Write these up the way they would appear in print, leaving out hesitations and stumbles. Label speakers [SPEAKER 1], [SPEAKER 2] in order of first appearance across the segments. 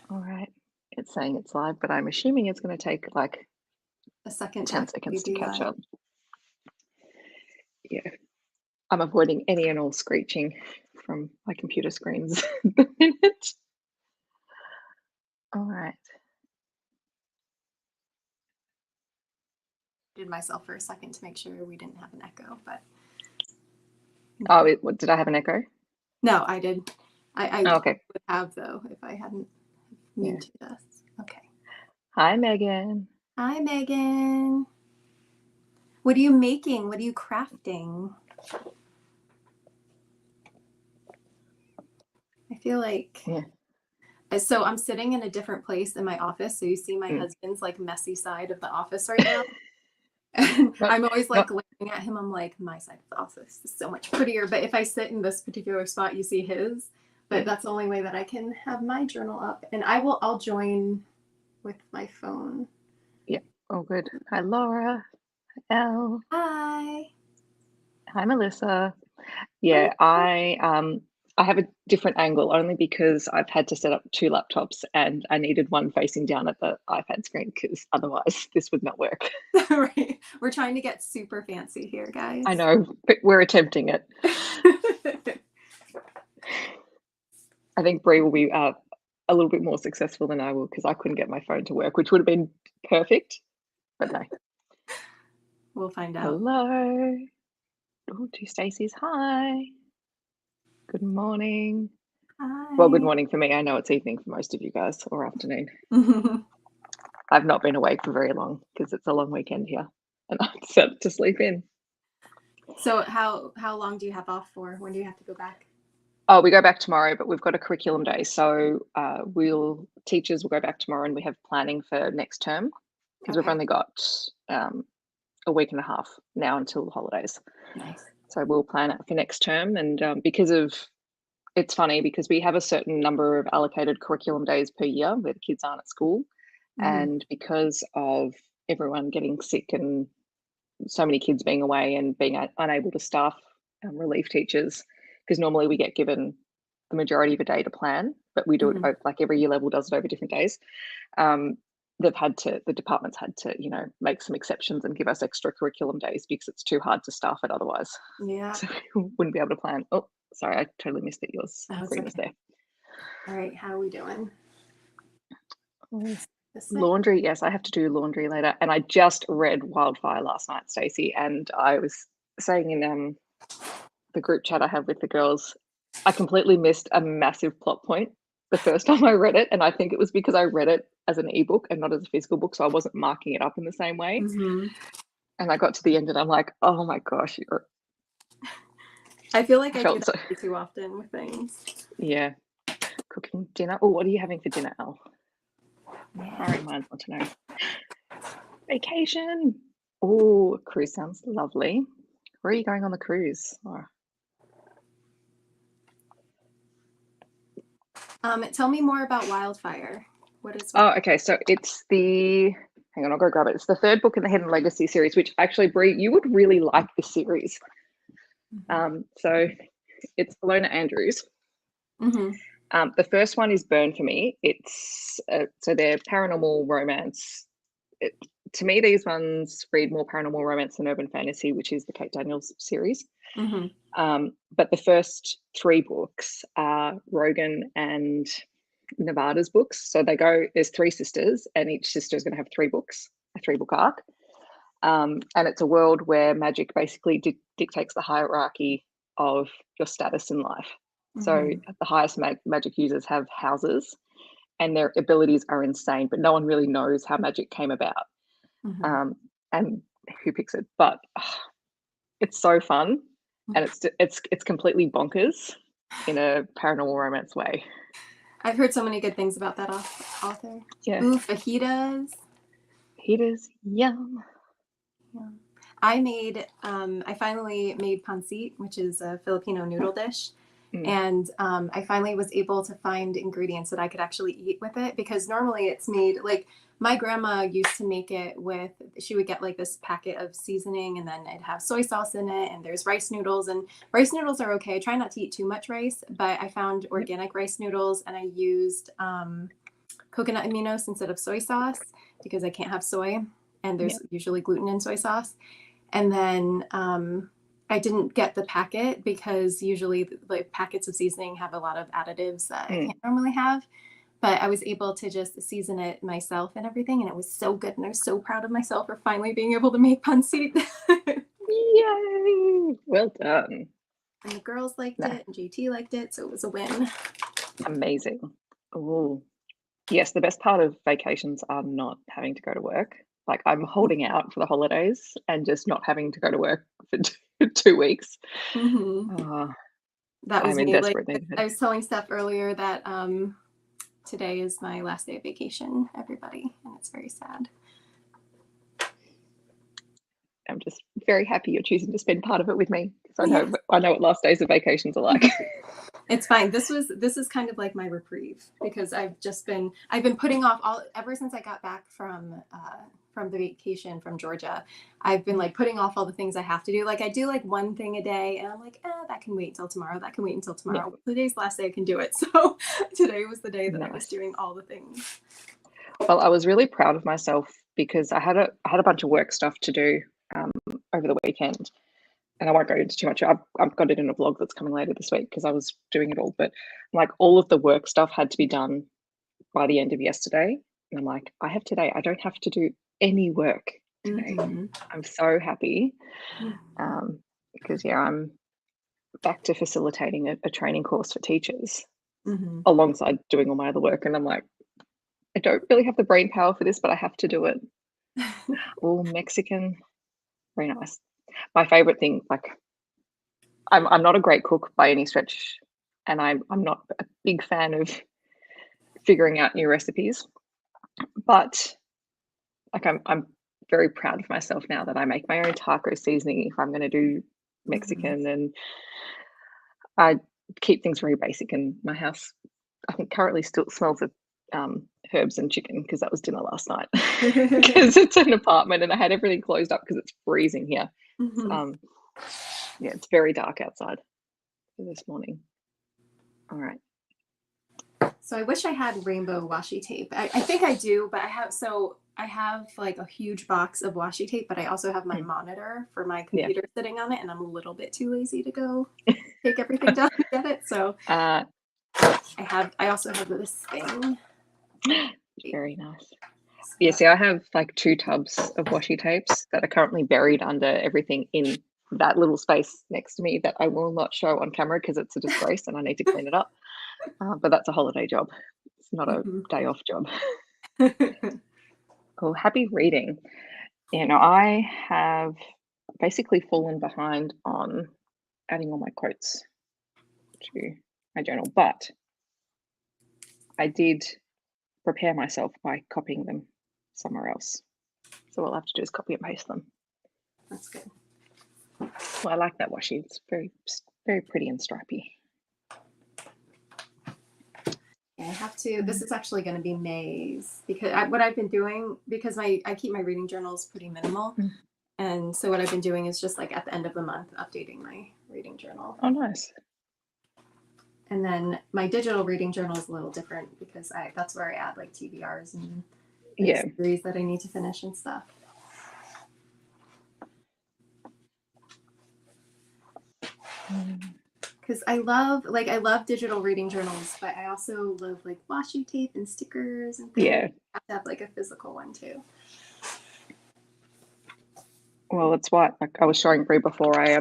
[SPEAKER 1] All right. It's saying it's live, but I'm assuming it's going to take like
[SPEAKER 2] A second to
[SPEAKER 1] 10
[SPEAKER 2] actually
[SPEAKER 1] seconds to
[SPEAKER 2] be
[SPEAKER 1] catch
[SPEAKER 2] live.
[SPEAKER 1] up. Yeah. I'm avoiding any and all screeching from my computer screens at the minute. All right.
[SPEAKER 2] Did myself for a second to make sure we didn't have an echo, but
[SPEAKER 1] Oh, what, did I have an echo?
[SPEAKER 2] no, I did. I
[SPEAKER 1] Oh, okay.
[SPEAKER 2] would have though if I hadn't
[SPEAKER 1] Yeah.
[SPEAKER 2] muted us. Okay.
[SPEAKER 1] Hi, Megan.
[SPEAKER 2] Hi, Megan. What are you making? What are you crafting? I feel like
[SPEAKER 1] Yeah.
[SPEAKER 2] so I'm sitting in a different place in my office. So you see my husband's like messy side of the office right now. And
[SPEAKER 1] Not,
[SPEAKER 2] I'm always like
[SPEAKER 1] not,
[SPEAKER 2] looking at him. I'm like, my side of the office is so much prettier. But if I sit in this particular spot, you see his. But that's the only way that I can have my journal up. And I'll join with my phone.
[SPEAKER 1] yeah. Oh, good. Hi, Laura. Elle.
[SPEAKER 2] Hi.
[SPEAKER 1] Hi, Melissa.
[SPEAKER 2] Hi.
[SPEAKER 1] Yeah, I have a different angle only because I've had to set up two laptops and I needed one facing down at the iPad screen because otherwise this would not work.
[SPEAKER 2] Right. We're trying to get super fancy here, guys.
[SPEAKER 1] I know, but we're attempting it. I think Bree will be a little bit more successful than I will because I couldn't get my phone to work, which would have been perfect, but no.
[SPEAKER 2] We'll find out.
[SPEAKER 1] Hello. Oh, two Stacey's. Hi. Good morning.
[SPEAKER 2] Hi.
[SPEAKER 1] Well, good morning for me. I know it's evening for most of you guys, or afternoon. I've not been awake for very long because it's a long weekend here and I'm set to sleep in.
[SPEAKER 2] So how long do you have off for? When do you have to go back?
[SPEAKER 1] Oh, we go back tomorrow, but we've got a curriculum day. So teachers will go back tomorrow and we have planning for next term because we've
[SPEAKER 2] Okay.
[SPEAKER 1] only got a week and a half now until the holidays.
[SPEAKER 2] Nice.
[SPEAKER 1] So we'll plan it for next term. And it's funny because we have a certain number of allocated curriculum days per year where the kids aren't at school. And because of everyone getting sick and so many kids being away and being unable to staff relief teachers, because normally we get given the majority of a day to plan, but we do it like every year level does it over different days. The department's had to, make some exceptions and give us extra curriculum days because it's too hard to staff it otherwise.
[SPEAKER 2] Yeah.
[SPEAKER 1] So we wouldn't be able to plan. Oh, sorry, I totally missed that yours screen was there.
[SPEAKER 2] All right, how are we doing?
[SPEAKER 1] Laundry, yes, I have to do laundry later. And I just read Wildfire last night, Stacey, and I was saying in the group chat I have with the girls, I completely missed a massive plot point the first time I read it. And I think it was because I read it as an ebook and not as a physical book. So I wasn't marking it up in the same way. And I got to the end and I'm like, oh my gosh.
[SPEAKER 2] I feel like I do that way too often with things.
[SPEAKER 1] Yeah. Cooking dinner. Oh, what are you having for dinner, Elle? Inquiring minds want to know. Vacation. Oh, cruise sounds lovely. Where are you going on the cruise?
[SPEAKER 2] Tell me more about Wildfire. What is?
[SPEAKER 1] Oh, okay. So it's hang on, I'll go grab it. It's the third book in the Hidden Legacy series, which actually, Bree, you would really like this series. So it's Alona Andrews. The first one is Burn for Me. It's so they're paranormal romance. To me, these ones read more paranormal romance than urban fantasy, which is the Kate Daniels series. But the first three books are Rogan and Nevada's books. So there's three sisters, and each sister is going to have three books, a 3-book arc. And it's a world where magic basically dictates the hierarchy of your status in life. So the highest magic users have houses and their abilities are insane, but no one really knows how magic came about and who picks it. But it's so fun and it's completely bonkers in a paranormal romance way.
[SPEAKER 2] I've heard so many good things about that author.
[SPEAKER 1] Yeah.
[SPEAKER 2] Ooh, fajitas.
[SPEAKER 1] Fajitas, yum.
[SPEAKER 2] Yeah. I finally made pancit, which is a Filipino noodle dish. And I finally was able to find ingredients that I could actually eat with it, because normally it's made like my grandma used to make it with, she would get like this packet of seasoning and then it'd have soy sauce in it, and there's rice noodles, and rice noodles are okay. I try not to eat too much rice, but I found organic rice noodles, and I used coconut aminos instead of soy sauce because I can't have soy, and there's usually gluten in soy sauce. And then I didn't get the packet because usually like packets of seasoning have a lot of additives that I can't normally have. But I was able to just season it myself and everything, and it was so good. And I was so proud of myself for finally being able to make pancit.
[SPEAKER 1] Yay! Well done.
[SPEAKER 2] And the girls liked it, and JT liked it, so it was a win.
[SPEAKER 1] Amazing. Oh, yes. The best part of vacations are not having to go to work. Like I'm holding out for the holidays and just not having to go to work for 2 weeks.
[SPEAKER 2] That was
[SPEAKER 1] I'm in
[SPEAKER 2] me. Like
[SPEAKER 1] desperate need.
[SPEAKER 2] I was telling Steph earlier that today is my last day of vacation, everybody, and it's very sad.
[SPEAKER 1] I'm just very happy you're choosing to spend part of it with me because I know what last days of vacations are like.
[SPEAKER 2] It's fine. This is kind of like my reprieve because I've been putting off ever since I got back from the vacation from Georgia. I've been like putting off all the things I have to do. Like I do like one thing a day, and I'm like, that can wait until tomorrow. That can wait until tomorrow. Yeah. Today's the last day I can do it. So today was the day that I was doing all the things.
[SPEAKER 1] Well, I was really proud of myself because I had a bunch of work stuff to do over the weekend, and I won't go into too much. I've got it in a vlog that's coming later this week because I was doing it all, but like all of the work stuff had to be done by the end of yesterday, and I'm like, I have today. I don't have to do any work today. I'm so happy because I'm back to facilitating a training course for teachers alongside doing all my other work, and I'm like, I don't really have the brain power for this, but I have to do it. Oh, Mexican, very nice. My favorite thing, like I'm not a great cook by any stretch, and I'm not a big fan of figuring out new recipes, but like I'm very proud of myself now that I make my own taco seasoning if I'm going to do Mexican, and I keep things very basic in my house. I think currently still smells of herbs and chicken because that was dinner last night because it's an apartment and I had everything closed up because it's freezing here. It's very dark outside this morning. All right.
[SPEAKER 2] So I wish I had rainbow washi tape. I think I do, but I have like a huge box of washi tape, but I also have my monitor for my computer sitting on it, and I'm a little bit too lazy to go take everything down and get it. So I also have this thing.
[SPEAKER 1] Very nice. Yeah, see, I have like 2 tubs of washi tapes that are currently buried under everything in that little space next to me that I will not show on camera because it's a disgrace and I need to clean it up. But that's a holiday job. It's not a day off job. Cool. Happy reading. I have basically fallen behind on adding all my quotes to my journal, but I did prepare myself by copying them somewhere else. So all I have to do is copy and paste them.
[SPEAKER 2] That's good.
[SPEAKER 1] Well, I like that washi. It's very, very pretty and stripy.
[SPEAKER 2] Yeah, I have to. This is actually going to be May's because what I've been doing, because I keep my reading journals pretty minimal. And so what I've been doing is just like at the end of the month, updating my reading journal.
[SPEAKER 1] Oh, nice.
[SPEAKER 2] And then my digital reading journal is a little different because that's where I add like TBRs and series that I need to finish and stuff. Because I love digital reading journals, but I also love like washi tape and stickers and things.
[SPEAKER 1] Yeah.
[SPEAKER 2] I have to have like a physical one too.
[SPEAKER 1] Well, that's why I was showing Bree before I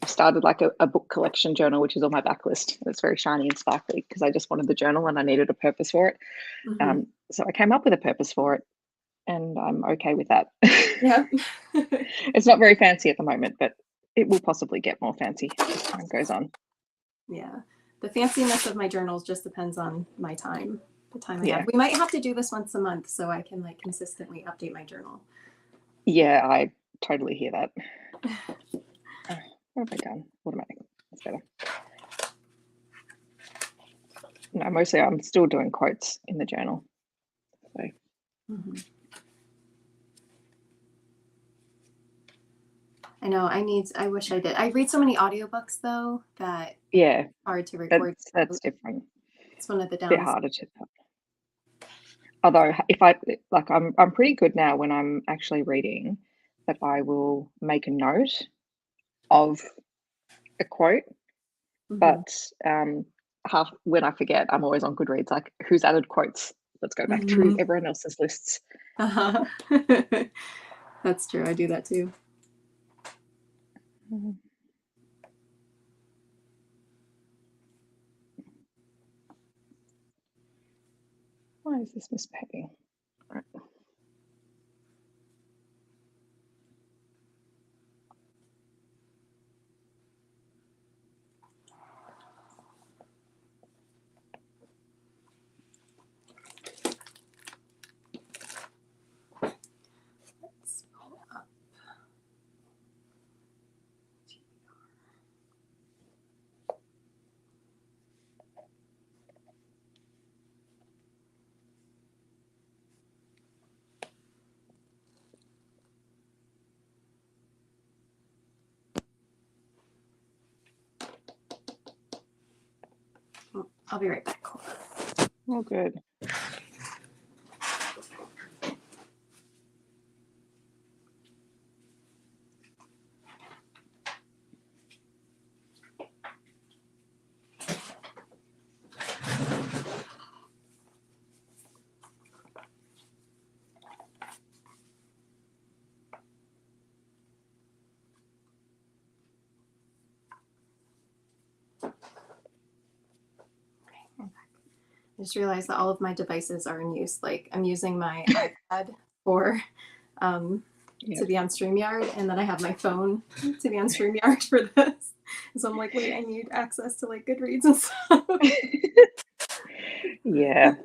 [SPEAKER 1] started like a book collection journal, which is on my backlist. It's very shiny and sparkly because I just wanted the journal and I needed a purpose for it. So I came up with a purpose for it, and I'm okay with that.
[SPEAKER 2] Yeah.
[SPEAKER 1] It's not very fancy at the moment, but it will possibly get more fancy as time goes on.
[SPEAKER 2] Yeah. The fanciness of my journals just depends on my time, the time I have. We might have to do this once a month so I can like consistently update my journal.
[SPEAKER 1] Yeah, I totally hear that. What have I done? What am I doing? That's better. No, mostly I'm still doing quotes in the journal. So.
[SPEAKER 2] I know. I wish I did. I read so many audiobooks though that
[SPEAKER 1] it's
[SPEAKER 2] hard to record.
[SPEAKER 1] That's different.
[SPEAKER 2] It's one of the downsides.
[SPEAKER 1] Bit harder to. Although if I like, I'm pretty good now when I'm actually reading that I will make a note of a quote, but half when I forget, I'm always on Goodreads, like who's added quotes. Let's go back through everyone else's lists.
[SPEAKER 2] Uh-huh. That's true. I do that too.
[SPEAKER 1] Why is this misbehaving? All right.
[SPEAKER 2] Let's pull up. I'll be right back.
[SPEAKER 1] Oh, good.
[SPEAKER 2] I just realized that all of my devices are in use. Like I'm using my iPad for to be on StreamYard, and then I have my phone to be on StreamYard for this. So I'm like, wait, I need access to like Goodreads and stuff.
[SPEAKER 1] Yeah.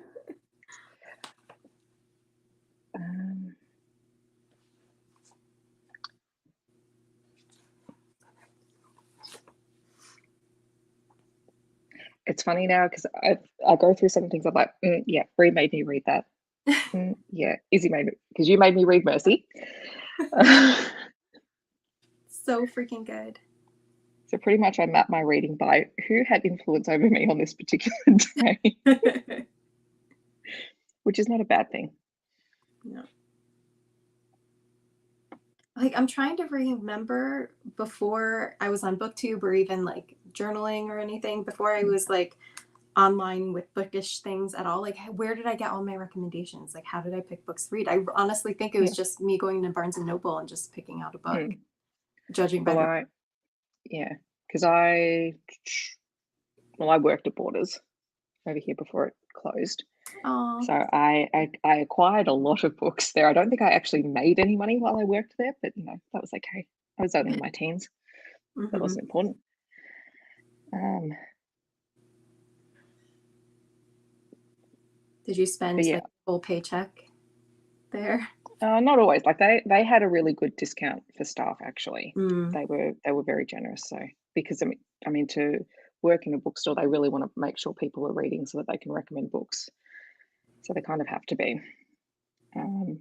[SPEAKER 1] It's funny now because I go through some things. I'm like, yeah, Bree made me read that. Yeah, Izzy made me, because you made me read Mercy.
[SPEAKER 2] So freaking good.
[SPEAKER 1] So pretty much I map my reading by who had influence over me on this particular day, which is not a bad thing.
[SPEAKER 2] No. Like I'm trying to remember before I was on BookTube or even like journaling or anything, before I was like online with bookish things at all. Like where did I get all my recommendations? Like how did I pick books to read? I honestly think it was just me going to Barnes and Noble and just picking out a book, judging by
[SPEAKER 1] because I worked at Borders over here before it closed.
[SPEAKER 2] Oh.
[SPEAKER 1] So I acquired a lot of books there. I don't think I actually made any money while I worked there, but that was okay. I was only in my teens. That wasn't important.
[SPEAKER 2] Did you spend like a full paycheck there?
[SPEAKER 1] Not always. Like they had a really good discount for staff. Actually, they were very generous. So because I mean to work in a bookstore, they really want to make sure people are reading so that they can recommend books. So they kind of have to be. And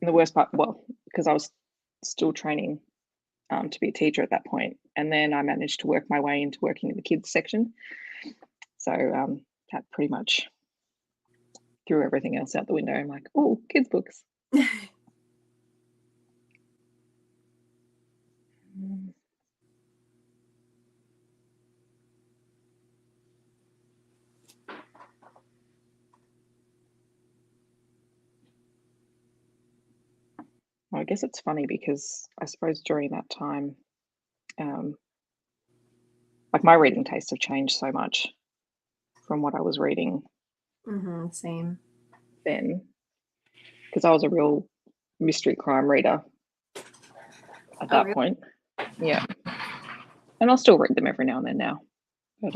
[SPEAKER 1] the worst part, well, because I was still training to be a teacher at that point, and then I managed to work my way into working in the kids section. So that pretty much threw everything else out the window. I'm like, oh, kids books. Well, I guess it's funny because I suppose during that time, like my reading tastes have changed so much from what I was reading
[SPEAKER 2] Same.
[SPEAKER 1] then, because I was a real mystery crime reader at that point. Yeah, and I'll still read them every now and then now, but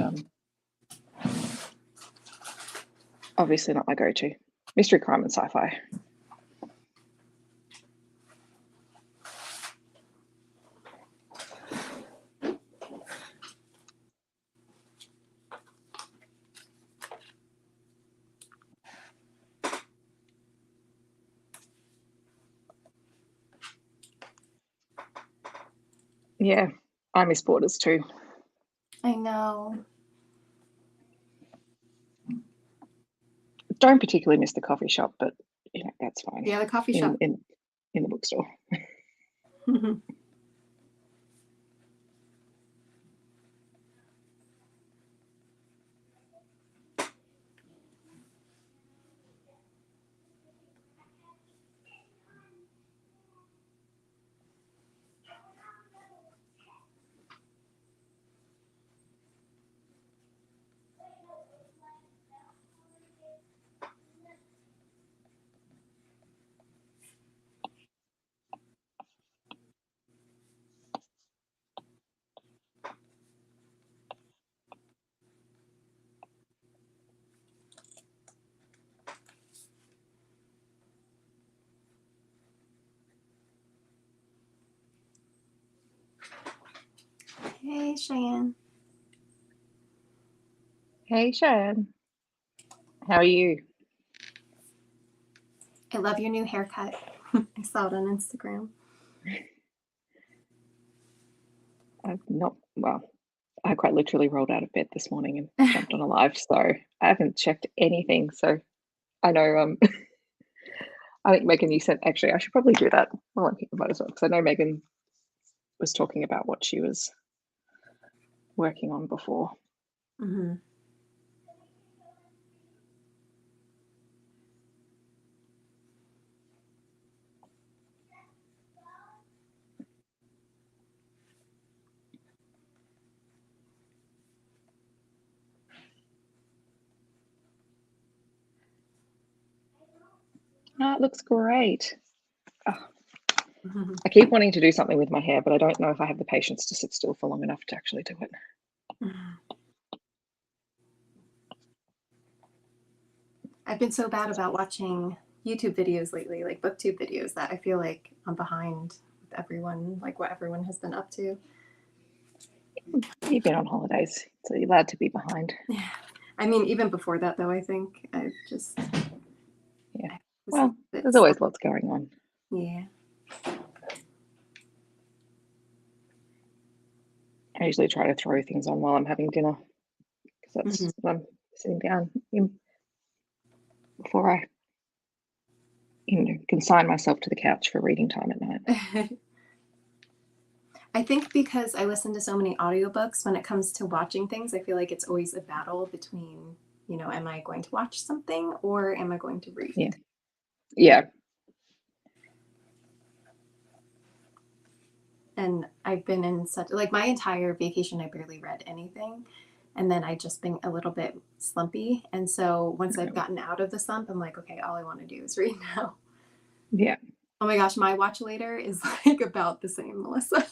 [SPEAKER 1] obviously not my go-to. Mystery crime and sci-fi. Yeah, I miss Borders too.
[SPEAKER 2] I know.
[SPEAKER 1] don't particularly miss the coffee shop, but that's fine.
[SPEAKER 2] Yeah, the coffee shop.
[SPEAKER 1] In the bookstore.
[SPEAKER 2] Hey, Cheyenne.
[SPEAKER 1] Hey, Cheyenne. How are you?
[SPEAKER 2] I love your new haircut. I saw it on Instagram.
[SPEAKER 1] I quite literally rolled out of bed this morning and jumped on a live, so I haven't checked anything. So I know, I think Megan, you said, actually, I should probably do that while I'm here, might as well, because I know Megan was talking about what she was working on before.
[SPEAKER 2] Mm-hmm.
[SPEAKER 1] Oh, it looks great. Oh,
[SPEAKER 2] Mm-hmm.
[SPEAKER 1] I keep wanting to do something with my hair, but I don't know if I have the patience to sit still for long enough to actually do it.
[SPEAKER 2] I've been so bad about watching YouTube videos lately, like booktube videos, that I feel like I'm behind with everyone, like what everyone has been up to.
[SPEAKER 1] You've been on holidays, so you're allowed to be behind.
[SPEAKER 2] Yeah. I mean, even before that, though, I think I've just...
[SPEAKER 1] Yeah. Well, there's always lots going on.
[SPEAKER 2] Yeah.
[SPEAKER 1] I usually try to throw things on while I'm having dinner, because that's what I'm sitting down in before I consign myself to the couch for reading time at night.
[SPEAKER 2] I think because I listen to so many audiobooks, when it comes to watching things, I feel like it's always a battle between, am I going to watch something or am I going to read?
[SPEAKER 1] Yeah. Yeah.
[SPEAKER 2] And I've been in such, like, my entire vacation, I barely read anything. And then I just been a little bit slumpy. And so once I've gotten out of the slump, I'm like, okay, all I want to do is read now.
[SPEAKER 1] Yeah.
[SPEAKER 2] Oh my gosh, my watch later is like about the same, Melissa.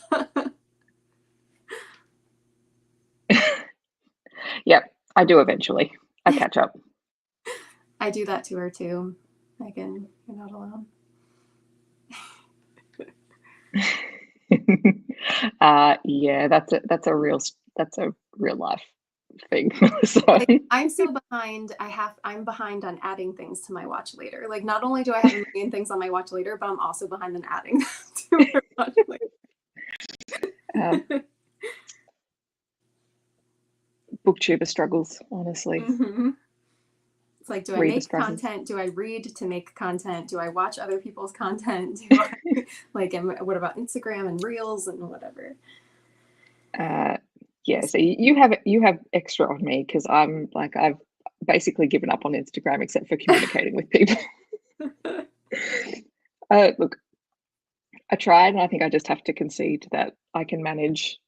[SPEAKER 1] Yep, I do eventually. I catch up.
[SPEAKER 2] I do that to her too. Megan, you're not alone.
[SPEAKER 1] Yeah, that's a real life thing. So.
[SPEAKER 2] Like, I'm so behind. I'm behind on adding things to my watch later. Like, not only do I have a million things on my watch later, but I'm also behind on adding to my watch later.
[SPEAKER 1] Booktuber struggles, honestly.
[SPEAKER 2] Mm-hmm. It's like, do I
[SPEAKER 1] Reader
[SPEAKER 2] make
[SPEAKER 1] struggles.
[SPEAKER 2] content? Do I read to make content? Do I watch other people's content? Do I what about Instagram and Reels and whatever?
[SPEAKER 1] Yeah, so you have extra on me, because I'm like, I've basically given up on Instagram except for communicating with people. Look, I tried, and I think I just have to concede that I can manage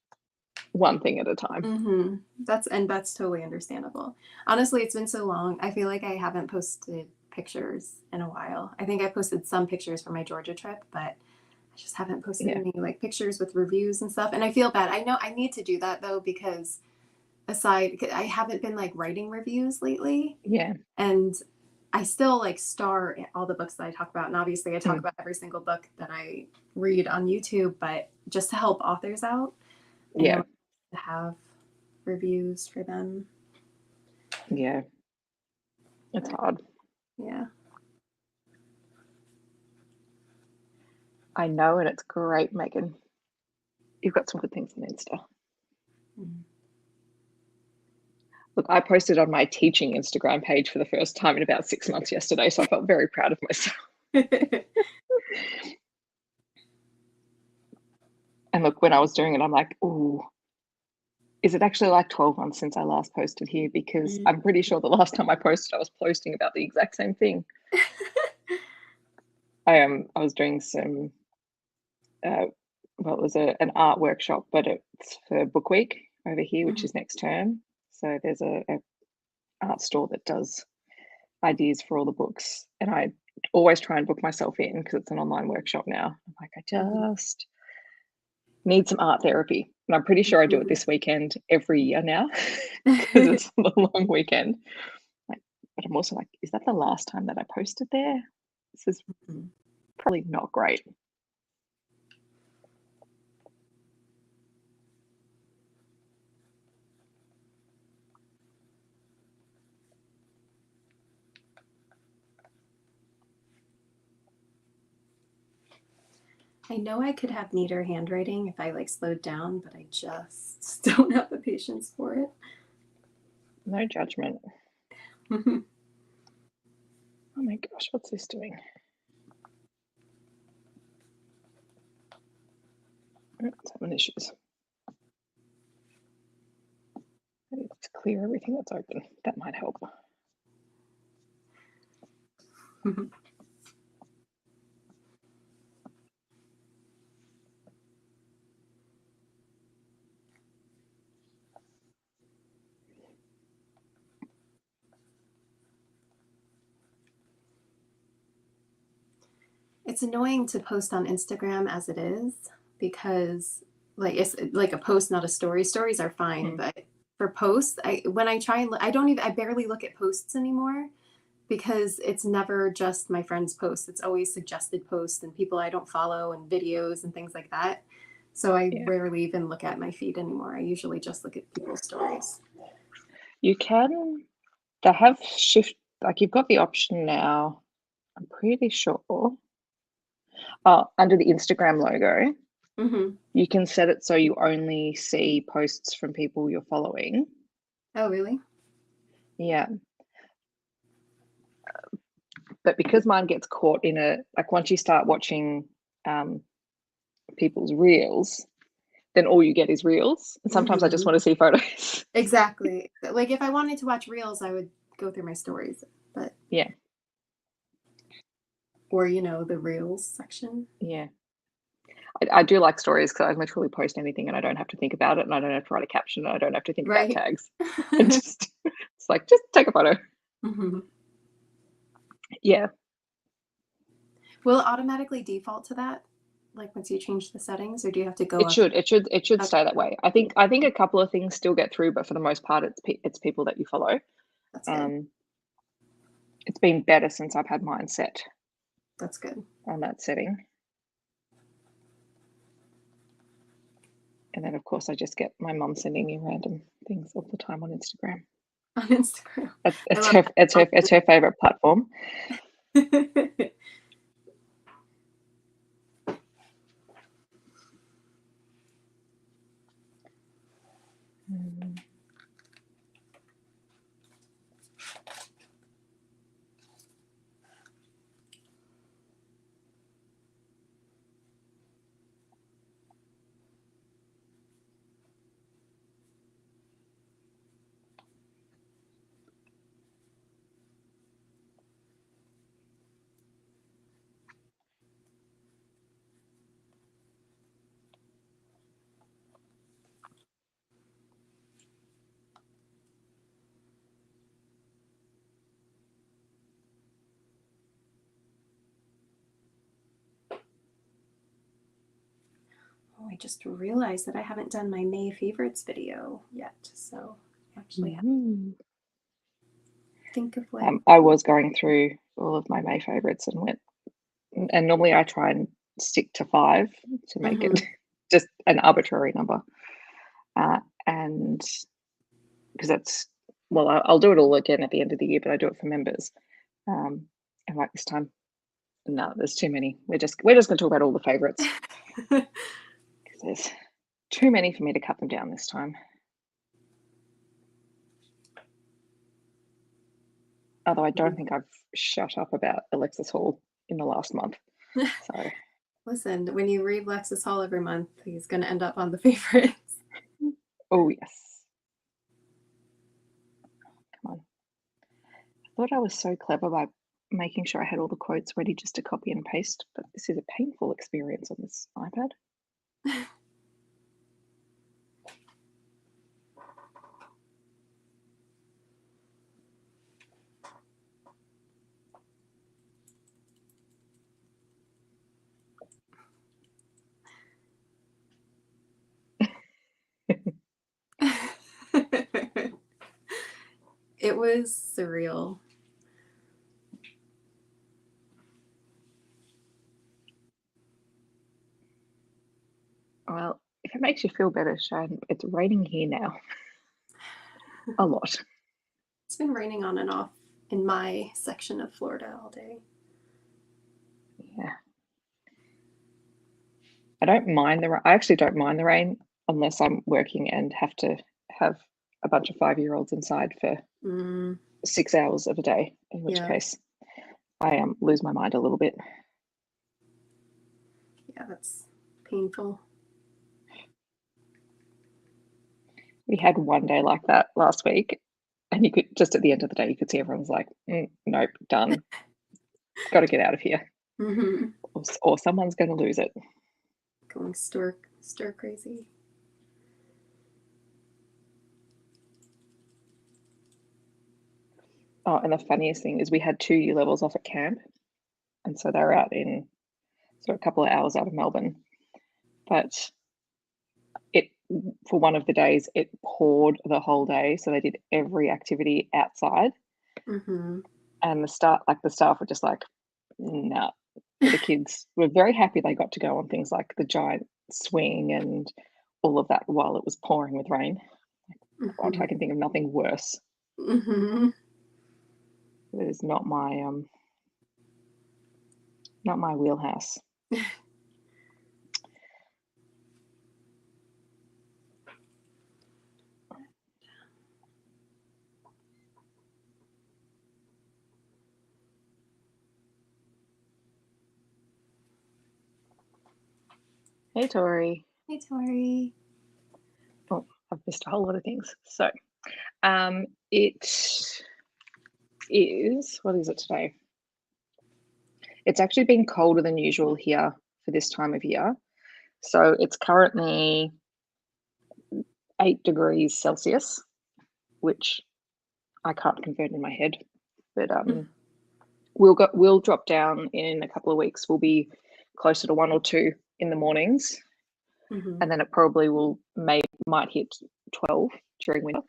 [SPEAKER 1] one thing at a time.
[SPEAKER 2] Mm-hmm. That's totally understandable. Honestly, it's been so long. I feel like I haven't posted pictures in a while. I think I posted some pictures for my Georgia trip, but I just haven't posted any like pictures with reviews and stuff. And I feel bad. I know I need to do that though, because I haven't been like writing reviews lately.
[SPEAKER 1] Yeah.
[SPEAKER 2] And I still like star all the books that I talk about. And obviously I talk about every single book that I read on YouTube, but just to help authors out.
[SPEAKER 1] Yeah.
[SPEAKER 2] To have reviews for them.
[SPEAKER 1] Yeah. It's hard.
[SPEAKER 2] Yeah.
[SPEAKER 1] I know, and it's great, Megan. You've got some good things on Insta. Look, I posted on my teaching Instagram page for the first time in about 6 months yesterday, so I felt very proud of myself. And look, when I was doing it, I'm like, ooh, is it actually like 12 months since I last posted here? Because I'm pretty sure the last time I posted, I was posting about the exact same thing. I was doing some, it was an art workshop, but it's for Book Week over here, which is next term. So there's a art store that does ideas for all the books, and I always try and book myself in because it's an online workshop now. I'm like, I just need some art therapy, and I'm pretty sure I do it this weekend every year now because it's a long weekend. Like, but I'm also like, is that the last time that I posted there? This is probably not great.
[SPEAKER 2] I know I could have neater handwriting if I like slowed down, but I just don't have the patience for it.
[SPEAKER 1] No judgment. Oh my gosh, what's this doing? It's having issues. I need to clear everything that's open. That might help.
[SPEAKER 2] It's annoying to post on Instagram as it is because like it's like a post, not a story. Stories are fine, but for posts, I barely look at posts anymore because it's never just my friends' posts. It's always suggested posts and people I don't follow and videos and things like that. So I rarely even look at my feed anymore. I usually just look at people's stories.
[SPEAKER 1] They have shift, like you've got the option now, I'm pretty sure. Under the Instagram logo, you can set it so you only see posts from people you're following.
[SPEAKER 2] Oh, really?
[SPEAKER 1] Yeah. But because mine gets caught in like once you start watching people's reels, then all you get is reels. And sometimes I just want to see photos.
[SPEAKER 2] Exactly. Like if I wanted to watch reels, I would go through my stories, but
[SPEAKER 1] yeah.
[SPEAKER 2] Or, the reels section.
[SPEAKER 1] Yeah. I do like stories because I literally post anything and I don't have to think about it and I don't have to write a caption and I don't have to think about tags. It's like, just take a photo. Yeah.
[SPEAKER 2] Will it automatically default to that? Like once you change the settings, or do you have to go?
[SPEAKER 1] It should stay that way. I think a couple of things still get through, but for the most part, it's people that you follow.
[SPEAKER 2] That's good.
[SPEAKER 1] It's been better since I've had mine set.
[SPEAKER 2] That's good.
[SPEAKER 1] On that setting. And then, of course, I just get my mum sending me random things all the time on Instagram.
[SPEAKER 2] On Instagram.
[SPEAKER 1] It's her favorite platform.
[SPEAKER 2] I just realized that I haven't done my May favorites video yet. So actually think of what
[SPEAKER 1] I was going through all of my May favorites and normally I try and stick to 5 to make it just an arbitrary number. And because I'll do it all again at the end of the year, but I do it for members. And like this time, no, there's too many. We're just going to talk about all the favorites. There's too many for me to cut them down this time. Although I don't think I've shut up about Alexis Hall in the last month. So
[SPEAKER 2] Listen, when you read Lexus Hall every month, he's going to end up on the favorites.
[SPEAKER 1] oh yes. Come on. I thought I was so clever by making sure I had all the quotes ready just to copy and paste, but this is a painful experience on this iPad.
[SPEAKER 2] It was surreal.
[SPEAKER 1] Well, if it makes you feel better, Shane, it's raining here now. A lot.
[SPEAKER 2] It's been raining on and off in my section of Florida all day.
[SPEAKER 1] Yeah. I actually don't mind the rain unless I'm working and have to have a bunch of 5-year-olds inside for 6 hours of a day, in which case I lose my mind a little bit.
[SPEAKER 2] Yeah, that's painful.
[SPEAKER 1] We had one day like that last week, and you could just at the end of the day, you could see everyone's like, nope, done. Got to get out of here.
[SPEAKER 2] Mm-hmm.
[SPEAKER 1] Or someone's going to lose it.
[SPEAKER 2] Going stir crazy.
[SPEAKER 1] Oh, and the funniest thing is we had 2 U levels off at camp, and so they're out in sort of a couple of hours out of Melbourne. But for one of the days, it poured the whole day, so they did every activity outside.
[SPEAKER 2] Mm-hmm.
[SPEAKER 1] And the staff were just like, nah. The kids were very happy they got to go on things like the giant swing and all of that while it was pouring with rain. God, I can think of nothing worse.
[SPEAKER 2] Mm-hmm.
[SPEAKER 1] It is not my wheelhouse. Hey, Tori.
[SPEAKER 2] Hey, Tori.
[SPEAKER 1] Oh, I've missed a whole lot of things. So, it is, what is it today? It's actually been colder than usual here for this time of year. So it's currently 8 degrees Celsius, which I can't convert in my head, but we'll drop down in a couple of weeks. We'll be closer to 1 or 2 in the mornings, and then it probably might hit 12 during winter.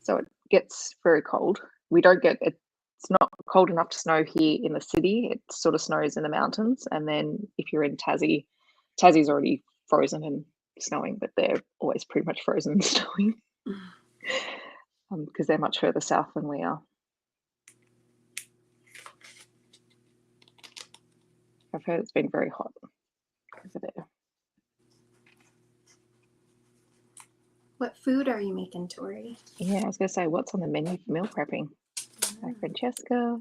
[SPEAKER 1] So it gets very cold. It's not cold enough to snow here in the city. It sort of snows in the mountains, and then if you're in Tassie's already frozen and snowing, but they're always pretty much frozen and snowing because they're much further south than we are. I've heard it's been very hot over there.
[SPEAKER 2] What food are you making, Tori?
[SPEAKER 1] Yeah, I was going to say, what's on the menu for meal prepping? Hi, Francesca.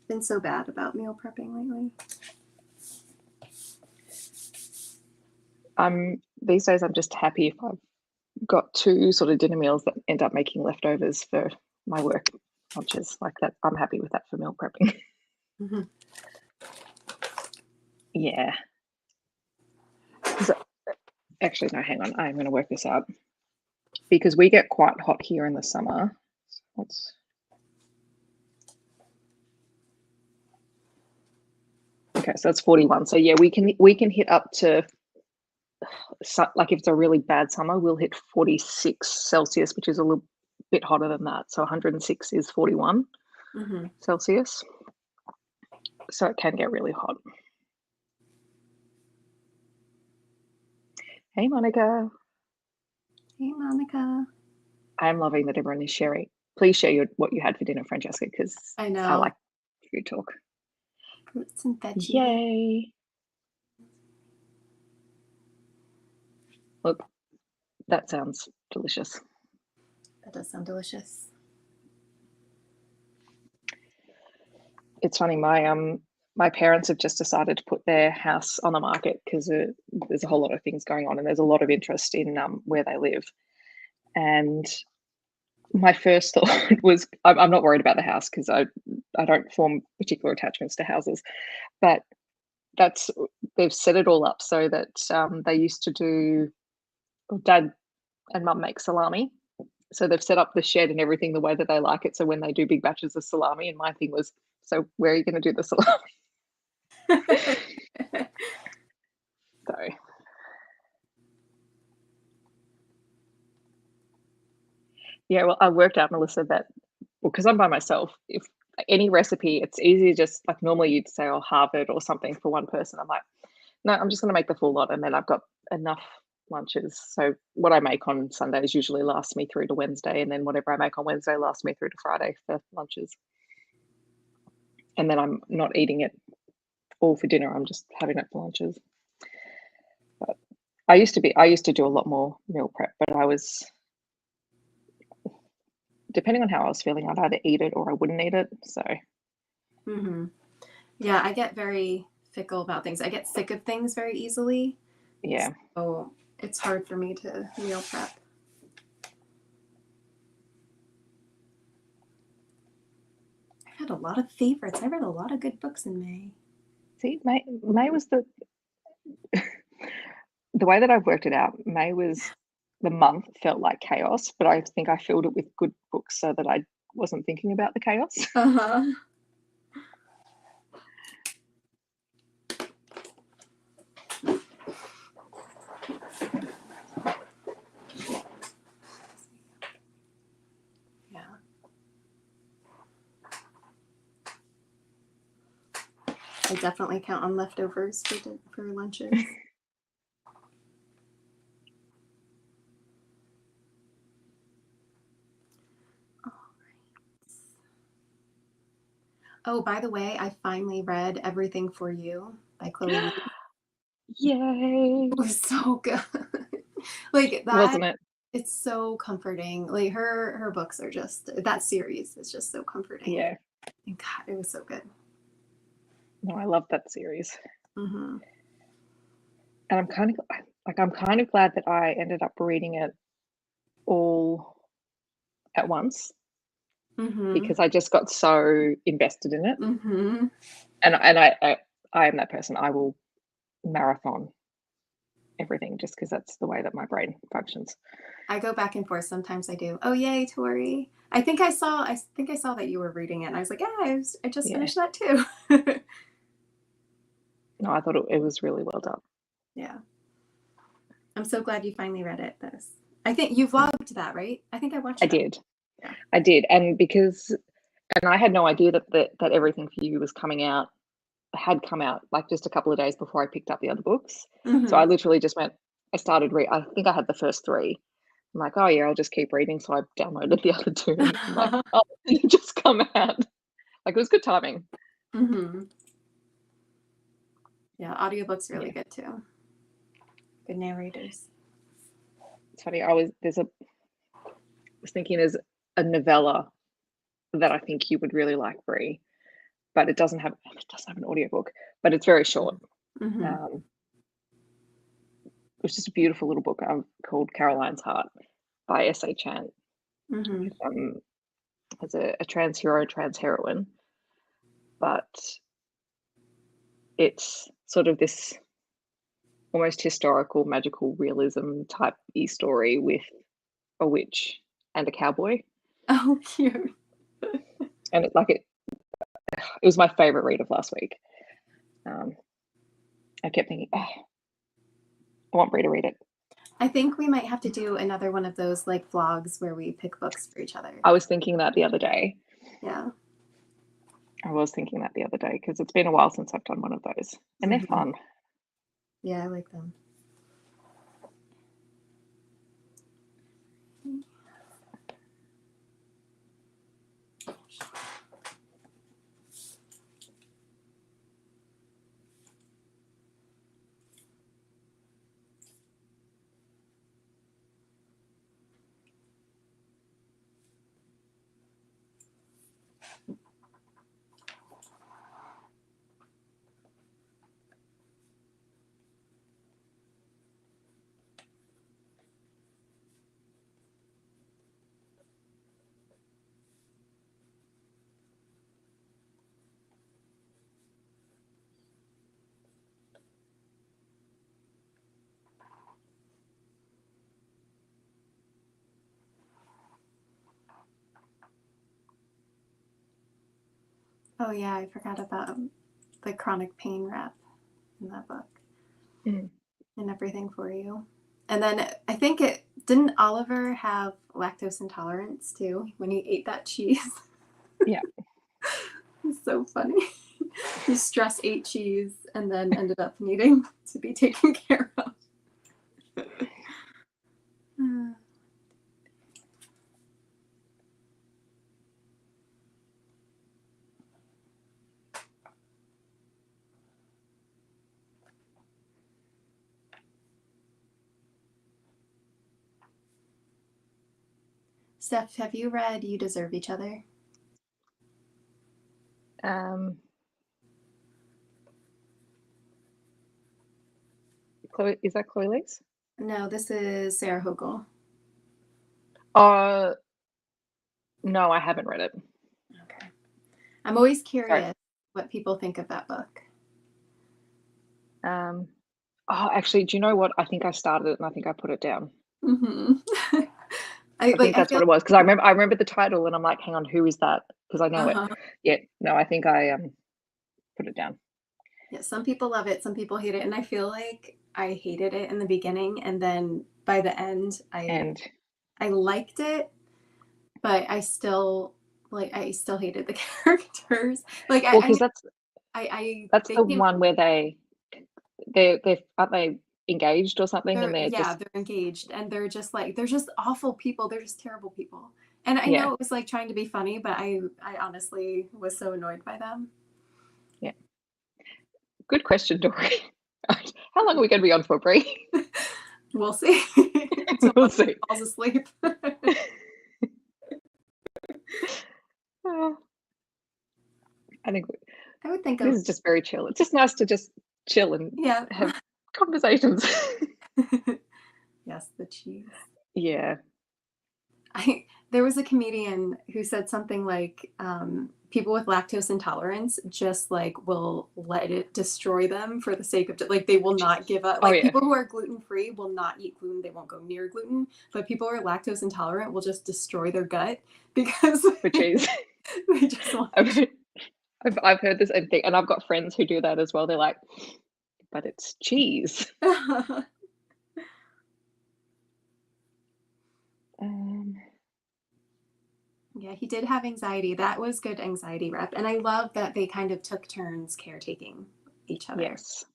[SPEAKER 2] Been so bad about meal prepping lately.
[SPEAKER 1] These days I'm just happy if I've got 2 sort of dinner meals that end up making leftovers for my work lunches like that. I'm happy with that for meal prepping.
[SPEAKER 2] Mm-hmm.
[SPEAKER 1] Yeah. So, actually, no, hang on. I'm going to work this out because we get quite hot here in the summer. Okay, so that's 41. So yeah, we can hit up to, like if it's a really bad summer, we'll hit 46 Celsius, which is a little bit hotter than that. So 106 is 41 Celsius. So it can get really hot. Hey, Monica.
[SPEAKER 2] Hey, Monica.
[SPEAKER 1] I'm loving that everyone is sharing. Please share what you had for dinner, Francesca, because
[SPEAKER 2] I know.
[SPEAKER 1] I like food talk.
[SPEAKER 2] Fruits and veggies.
[SPEAKER 1] Yay. Look, that sounds delicious.
[SPEAKER 2] That does sound delicious.
[SPEAKER 1] it's funny. My parents have just decided to put their house on the market because there's a whole lot of things going on, and there's a lot of interest in where they live. And my first thought was, I'm not worried about the house because I don't form particular attachments to houses, but they've set it all up so that they used to do, Dad and Mum make salami. So they've set up the shed and everything the way that they like it. So when they do big batches of salami, and my thing was, so where are you going to do the salami? So yeah, well, I worked out, Melissa, that because I'm by myself, if any recipe, it's easy, just like normally you'd say, oh, Harvard or something for one person. I'm like, no, I'm just going to make the full lot, and then I've got enough lunches. So what I make on Sundays usually lasts me through to Wednesday, and then whatever I make on Wednesday lasts me through to Friday for lunches. And then I'm not eating it all for dinner. I'm just having it for lunches. But I used to do a lot more meal prep, but I was, depending on how I was feeling, I'd either eat it or I wouldn't eat it. So
[SPEAKER 2] yeah, I get very fickle about things. I get sick of things very easily.
[SPEAKER 1] Yeah.
[SPEAKER 2] So it's hard for me to meal prep. I had a lot of favorites. I read a lot of good books in May.
[SPEAKER 1] See, May was the way that I've worked it out. May was the month felt like chaos, but I think I filled it with good books so that I wasn't thinking about the chaos.
[SPEAKER 2] Uh-huh. Yeah. I definitely count on leftovers for lunches. Oh, by the way, I finally read Everything for You by Chloe.
[SPEAKER 1] Yay!
[SPEAKER 2] It was so good. Like that,
[SPEAKER 1] Wasn't it?
[SPEAKER 2] it's so comforting. Like her books are just, that series is just so comforting.
[SPEAKER 1] Yeah.
[SPEAKER 2] And God, it was so good.
[SPEAKER 1] No, I love that series.
[SPEAKER 2] Mm-hmm.
[SPEAKER 1] And I'm kind of glad that I ended up reading it all at once
[SPEAKER 2] Mm-hmm.
[SPEAKER 1] because I just got so invested in it.
[SPEAKER 2] Mm-hmm.
[SPEAKER 1] And I am that person. I will marathon everything just because that's the way that my brain functions.
[SPEAKER 2] I go back and forth. Sometimes I do. Oh yay, Tori! I think I saw that you were reading it, and I was like, yeah, I just finished that too.
[SPEAKER 1] No, I thought it was really well done.
[SPEAKER 2] Yeah, I'm so glad you finally read it. I think you vlogged that, right? I think I watched.
[SPEAKER 1] I
[SPEAKER 2] that.
[SPEAKER 1] did.
[SPEAKER 2] Yeah.
[SPEAKER 1] I did, and I had no idea that Everything for You had come out like just a couple of days before I picked up the other books.
[SPEAKER 2] Mm-hmm.
[SPEAKER 1] So I literally just I started I think I had the first 3. I'm like, oh yeah, I'll just keep reading. So I downloaded the other 2. And I'm like, oh, it just come out. Like it was good timing.
[SPEAKER 2] Mm-hmm. Yeah, audiobooks really good too. Good narrators.
[SPEAKER 1] It's funny. I was thinking there's a novella that I think you would really like, Bree, but it doesn't have an audiobook, but it's very short.
[SPEAKER 2] Mm-hmm.
[SPEAKER 1] It's just a beautiful little book called Caroline's Heart by S.A. Chant.
[SPEAKER 2] Mm-hmm.
[SPEAKER 1] As a trans hero, trans heroine, but it's sort of this almost historical magical realism type story with a witch and a cowboy.
[SPEAKER 2] Oh, cute.
[SPEAKER 1] And it was my favorite read of last week. I kept thinking, oh, I want Bree to read it.
[SPEAKER 2] I think we might have to do another one of those like vlogs where we pick books for each other.
[SPEAKER 1] I was thinking that the other day.
[SPEAKER 2] Yeah.
[SPEAKER 1] I was thinking that the other day because it's been a while since I've done one of those, and they're fun.
[SPEAKER 2] Yeah, I like them. Oh yeah, I forgot about the chronic pain rep in that book.
[SPEAKER 1] Mm.
[SPEAKER 2] And Everything for You. And then I think it didn't Oliver have lactose intolerance too when he ate that cheese?
[SPEAKER 1] Yeah.
[SPEAKER 2] It's so funny. He stress ate cheese and then ended up needing to be taken care of. Steph, have you read You Deserve Each Other?
[SPEAKER 1] Chloe, is that Chloe Lees?
[SPEAKER 2] No, this is Sarah Hogle.
[SPEAKER 1] No, I haven't read it.
[SPEAKER 2] Okay. I'm always curious what people think of that book.
[SPEAKER 1] Actually, do you know what? I think I started it and I think I put it down.
[SPEAKER 2] Mm-hmm.
[SPEAKER 1] I think that's what it was, because I remember the title and I'm like, hang on, who is that? Because I know it. Yeah, no, I think I put it down.
[SPEAKER 2] Yeah, some people love it, some people hate it, and I feel like I hated it in the beginning, and then by the end, I liked it, but I still hated the characters. Like
[SPEAKER 1] well, because that's the one where they're aren't they engaged or something, and they're
[SPEAKER 2] engaged, and they're just awful people. They're just terrible people. And I know it was like trying to be funny, but I honestly was so annoyed by them.
[SPEAKER 1] Yeah. Good question, Dory. How long are we going to be on for, Bree?
[SPEAKER 2] We'll see.
[SPEAKER 1] We'll see.
[SPEAKER 2] Falls asleep.
[SPEAKER 1] I think
[SPEAKER 2] I would think
[SPEAKER 1] this is just very chill. It's just nice to just chill and have conversations.
[SPEAKER 2] Yes, the cheese.
[SPEAKER 1] Yeah.
[SPEAKER 2] There was a comedian who said something like, people with lactose intolerance just like will let it destroy them for the sake of like they will not give up. Like people who are gluten-free will not eat gluten, they won't go near gluten, but people who are lactose intolerant will just destroy their gut because
[SPEAKER 1] for cheese.
[SPEAKER 2] They just want
[SPEAKER 1] I've heard this thing, and I've got friends who do that as well. They're like, but it's cheese.
[SPEAKER 2] Yeah, he did have anxiety. That was good anxiety rep. And I love that they kind of took turns caretaking each other.
[SPEAKER 1] Yes.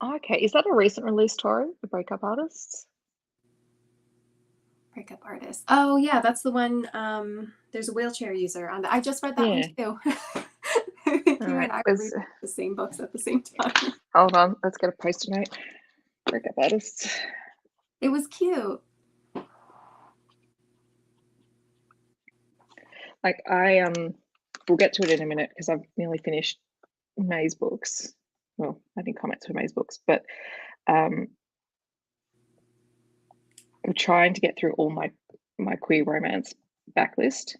[SPEAKER 1] Okay, is that a recent release, Tori, The Breakup Artists?
[SPEAKER 2] Breakup Artists. Oh yeah, that's the one. There's a wheelchair user on that. I just read that one too. I think you and I were reading the same books at the same time.
[SPEAKER 1] Hold on, let's get a post-it note. Breakup Artists.
[SPEAKER 2] It was cute.
[SPEAKER 1] Like we'll get to it in a minute because I've nearly finished May's books. Well, I think comments for May's books, but I'm trying to get through all my queer romance backlist.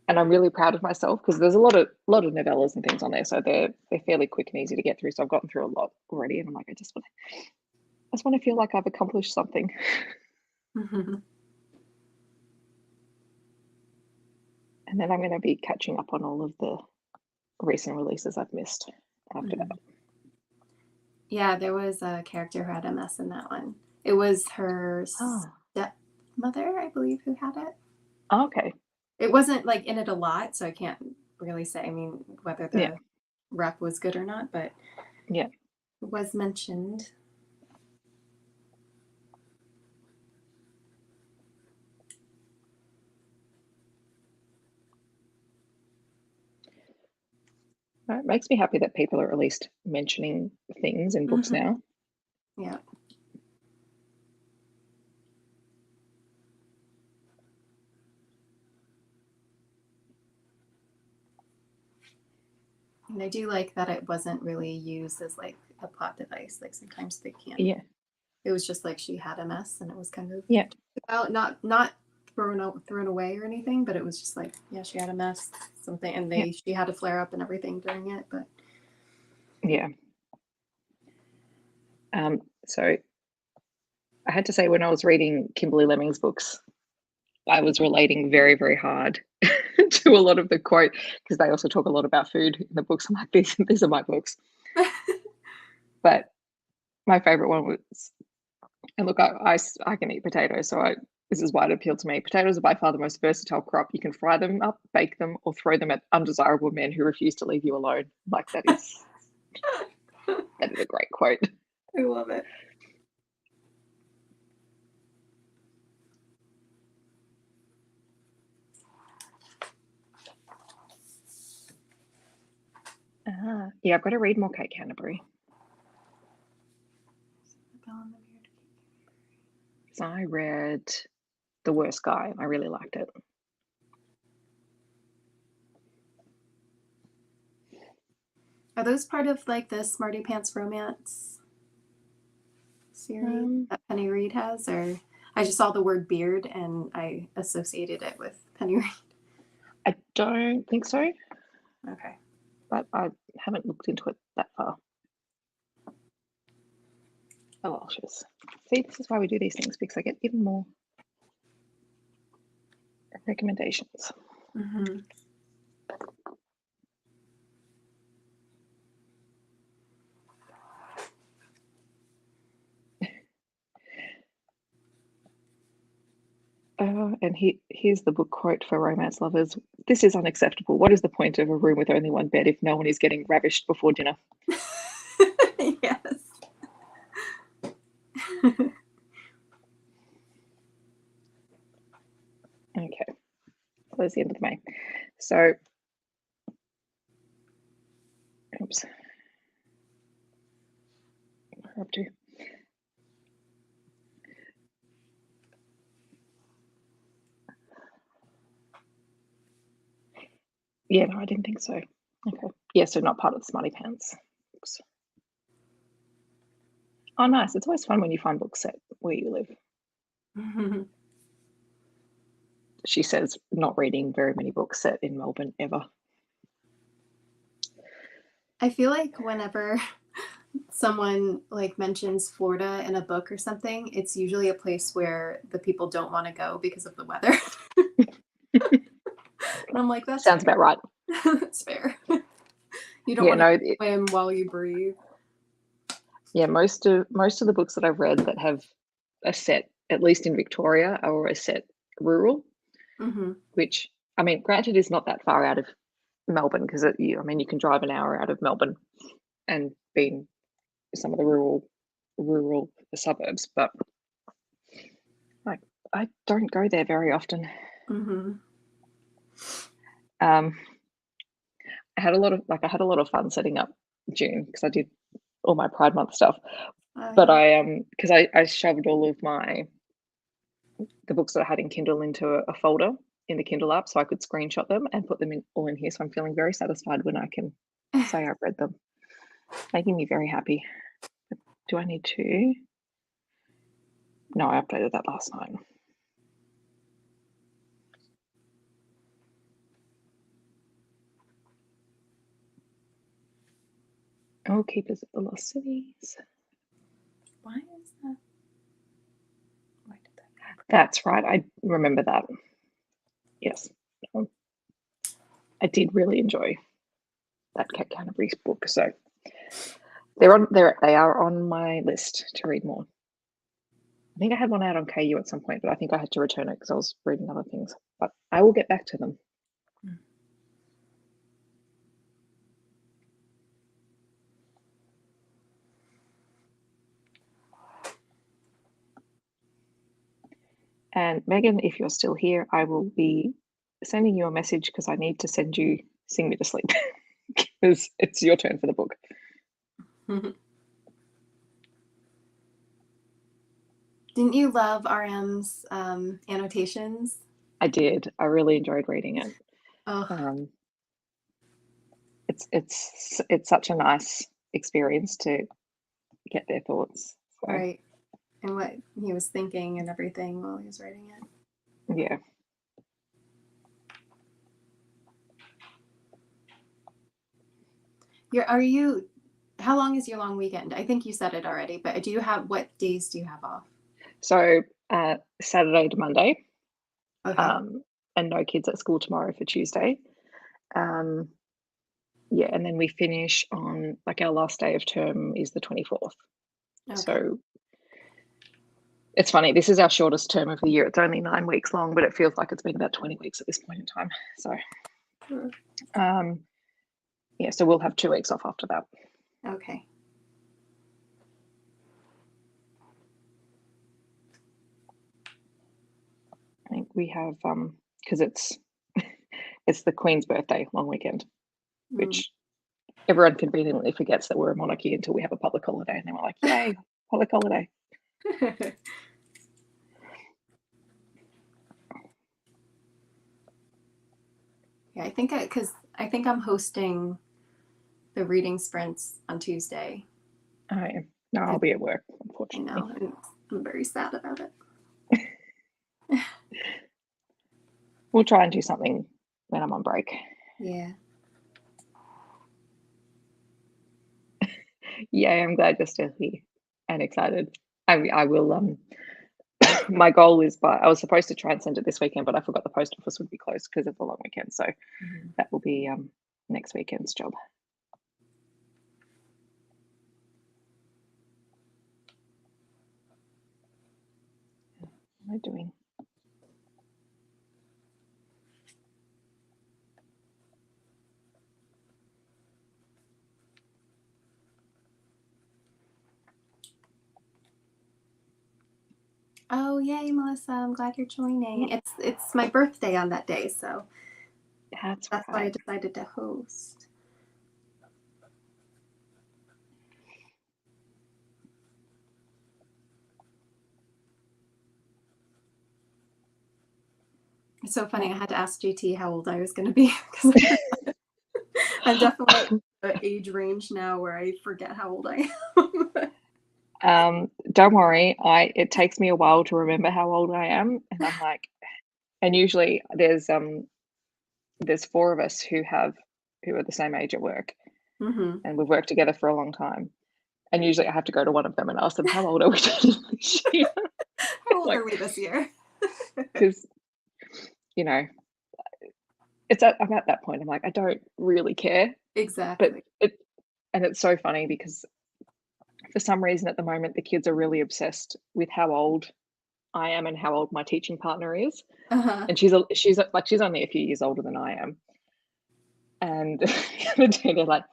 [SPEAKER 1] And I'm really proud of myself because there's a lot of novellas and things on there, so they're fairly quick and easy to get through. So I've gotten through a lot already, and I'm like, I just want to feel like I've accomplished something. And then I'm going to be catching up on all of the recent releases I've missed after that.
[SPEAKER 2] Yeah, there was a character who had MS in that one. It was her stepmother, I believe, who had it.
[SPEAKER 1] Oh, okay.
[SPEAKER 2] It wasn't like in it a lot, so I can't really say. I mean, whether the rep was good or not, but
[SPEAKER 1] it
[SPEAKER 2] was mentioned.
[SPEAKER 1] It makes me happy that people are at least mentioning things in books now.
[SPEAKER 2] Yeah. And I do like that it wasn't really used as like a plot device. Like sometimes they can.
[SPEAKER 1] Yeah.
[SPEAKER 2] It was just like she had MS and it was kind of not thrown away or anything, but it was just like, yeah, she had MS, something, and she had a flare up and everything during it, but
[SPEAKER 1] so I had to say, when I was reading Kimberly Lemming's books, I was relating very, very hard to a lot of the quote, because they also talk a lot about food in the books. I'm like, these are my books. But my favorite one was, and look, I can eat potatoes, so this is why it appealed to me. Potatoes are by far the most versatile crop. You can fry them up, bake them, or throw them at undesirable men who refuse to leave you alone. Like, that is a great quote.
[SPEAKER 2] I love it.
[SPEAKER 1] Yeah, I've got to read more Kate Canterbury. So I read The Worst Guy. I really liked it.
[SPEAKER 2] Are those part of like the Smarty Pants romance series that Penny Reed has? Or I just saw the word beard and I associated it with Penny Reed.
[SPEAKER 1] I don't think so.
[SPEAKER 2] Okay.
[SPEAKER 1] But I haven't looked into it that far. Oh, just see, this is why we do these things, because I get even more recommendations.
[SPEAKER 2] Mm-hmm.
[SPEAKER 1] And here's the book quote for romance lovers. This is unacceptable. What is the point of a room with only one bed if no one is getting ravished before dinner?
[SPEAKER 2] Yes.
[SPEAKER 1] Okay. So that's the end of May. So, oops. We're up to. Yeah, no, I didn't think so. Okay. Yeah, so not part of the Smarty Pants. Oops. Oh, nice. It's always fun when you find books set where you live.
[SPEAKER 2] Mm-hmm.
[SPEAKER 1] She says not reading very many books set in Melbourne ever.
[SPEAKER 2] I feel like whenever someone like mentions Florida in a book or something, it's usually a place where the people don't want to go because of the weather. And I'm like, that
[SPEAKER 1] sounds about right.
[SPEAKER 2] That's fair. You don't want to swim while you breathe.
[SPEAKER 1] Yeah, most of the books that I've read that have a set, at least in Victoria, are always set rural.
[SPEAKER 2] Mm-hmm.
[SPEAKER 1] Which, I mean, granted, is not that far out of Melbourne, because you can drive an hour out of Melbourne and be in some of the rural suburbs, but like, I don't go there very often.
[SPEAKER 2] Mm-hmm.
[SPEAKER 1] I had a lot of fun setting up June, because I did all my Pride Month stuff. But because I shoved all of the books that I had in Kindle into a folder in the Kindle app, so I could screenshot them and put them all in here. So I'm feeling very satisfied when I can say I've read them. Making me very happy. But do I need to? No, I updated that last night. Oh, Keepers of the Lost Cities.
[SPEAKER 2] Why is that? Why did that happen?
[SPEAKER 1] That's right. I remember that. Yes. I did really enjoy that Kate Canterbury book. So they are on my list to read more. I think I had one out on KU at some point, but I think I had to return it because I was reading other things. But I will get back to them. And Megan, if you're still here, I will be sending you a message because I need to send you Sing Me to Sleep because it's your turn for the book.
[SPEAKER 2] Didn't you love RM's annotations?
[SPEAKER 1] I did. I really enjoyed reading it.
[SPEAKER 2] Oh.
[SPEAKER 1] It's such a nice experience to get their thoughts.
[SPEAKER 2] So. Right. And what he was thinking and everything while he was writing it.
[SPEAKER 1] Yeah.
[SPEAKER 2] How long is your long weekend? I think you said it already, but what days do you have off?
[SPEAKER 1] So Saturday to Monday,
[SPEAKER 2] Okay.
[SPEAKER 1] and no kids at school tomorrow for Tuesday. Yeah, and then we finish on, like, our last day of term is the 24th.
[SPEAKER 2] Okay.
[SPEAKER 1] So it's funny, this is our shortest term of the year. It's only 9 weeks long, but it feels like it's been about 20 weeks at this point in time. So, yeah, so we'll have 2 weeks off after that.
[SPEAKER 2] Okay.
[SPEAKER 1] I think we have, because it's the Queen's birthday long weekend, which everyone conveniently forgets that we're a monarchy until we have a public holiday, and then we're like, yay, public holiday.
[SPEAKER 2] Yeah, I think because I think I'm hosting the reading sprints on Tuesday.
[SPEAKER 1] No, I'll be at work,
[SPEAKER 2] I
[SPEAKER 1] unfortunately.
[SPEAKER 2] know, and I'm very sad about it.
[SPEAKER 1] We'll try and do something when I'm on break.
[SPEAKER 2] Yeah.
[SPEAKER 1] Yay, I'm glad you're still here and excited. I will, my goal is I was supposed to try and send it this weekend, but I forgot the post office would be closed because of the long weekend. So that will be next weekend's job. What am I doing?
[SPEAKER 2] Oh, yay, Melissa. I'm glad you're joining. It's my birthday on that day, so
[SPEAKER 1] that's
[SPEAKER 2] why I
[SPEAKER 1] right.
[SPEAKER 2] decided to host. It's so funny. I had to ask JT how old I was going to be because I'm definitely at age range now where I forget how old I
[SPEAKER 1] am. Don't worry. It takes me a while to remember how old I am, and I'm like, and usually there's 4 of us who are the same age at work, and we've worked together for a long time. And usually I have to go to one of them and ask them, how old are we this year?
[SPEAKER 2] How old are we this year?
[SPEAKER 1] Because, you know, I'm at that point. I'm like, I don't really care.
[SPEAKER 2] Exactly.
[SPEAKER 1] But it's so funny because for some reason at the moment, the kids are really obsessed with how old I am and how old my teaching partner is. And she's only a few years older than I am. And the other day they're like,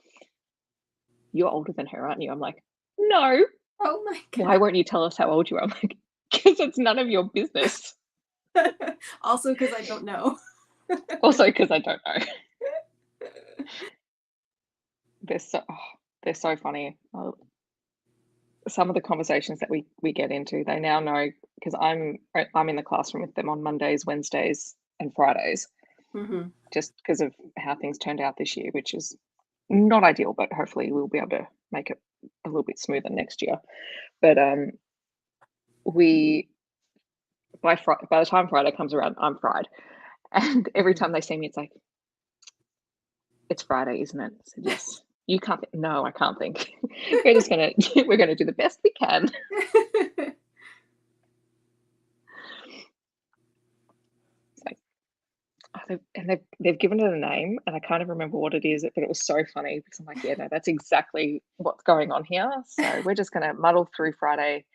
[SPEAKER 1] you're older than her, aren't you? I'm like, no.
[SPEAKER 2] Oh my God.
[SPEAKER 1] Why won't you tell us how old you are? I'm like, because it's none of your business.
[SPEAKER 2] Also because I don't know.
[SPEAKER 1] Also because I don't know. They're so funny. Some of the conversations that we get into, they now know, because I'm in the classroom with them on Mondays, Wednesdays, and Fridays, just because of how things turned out this year, which is not ideal, but hopefully we'll be able to make it a little bit smoother next year. But by the time Friday comes around, I'm fried, and every time they see me, it's like, it's Friday, isn't it? I said, yes. You can't think. No, I can't think. We're gonna do the best we can. They've given it a name, and I can't even remember what it is, but it was so funny because I'm like, yeah, no, that's exactly what's going on here. So we're just gonna muddle through Friday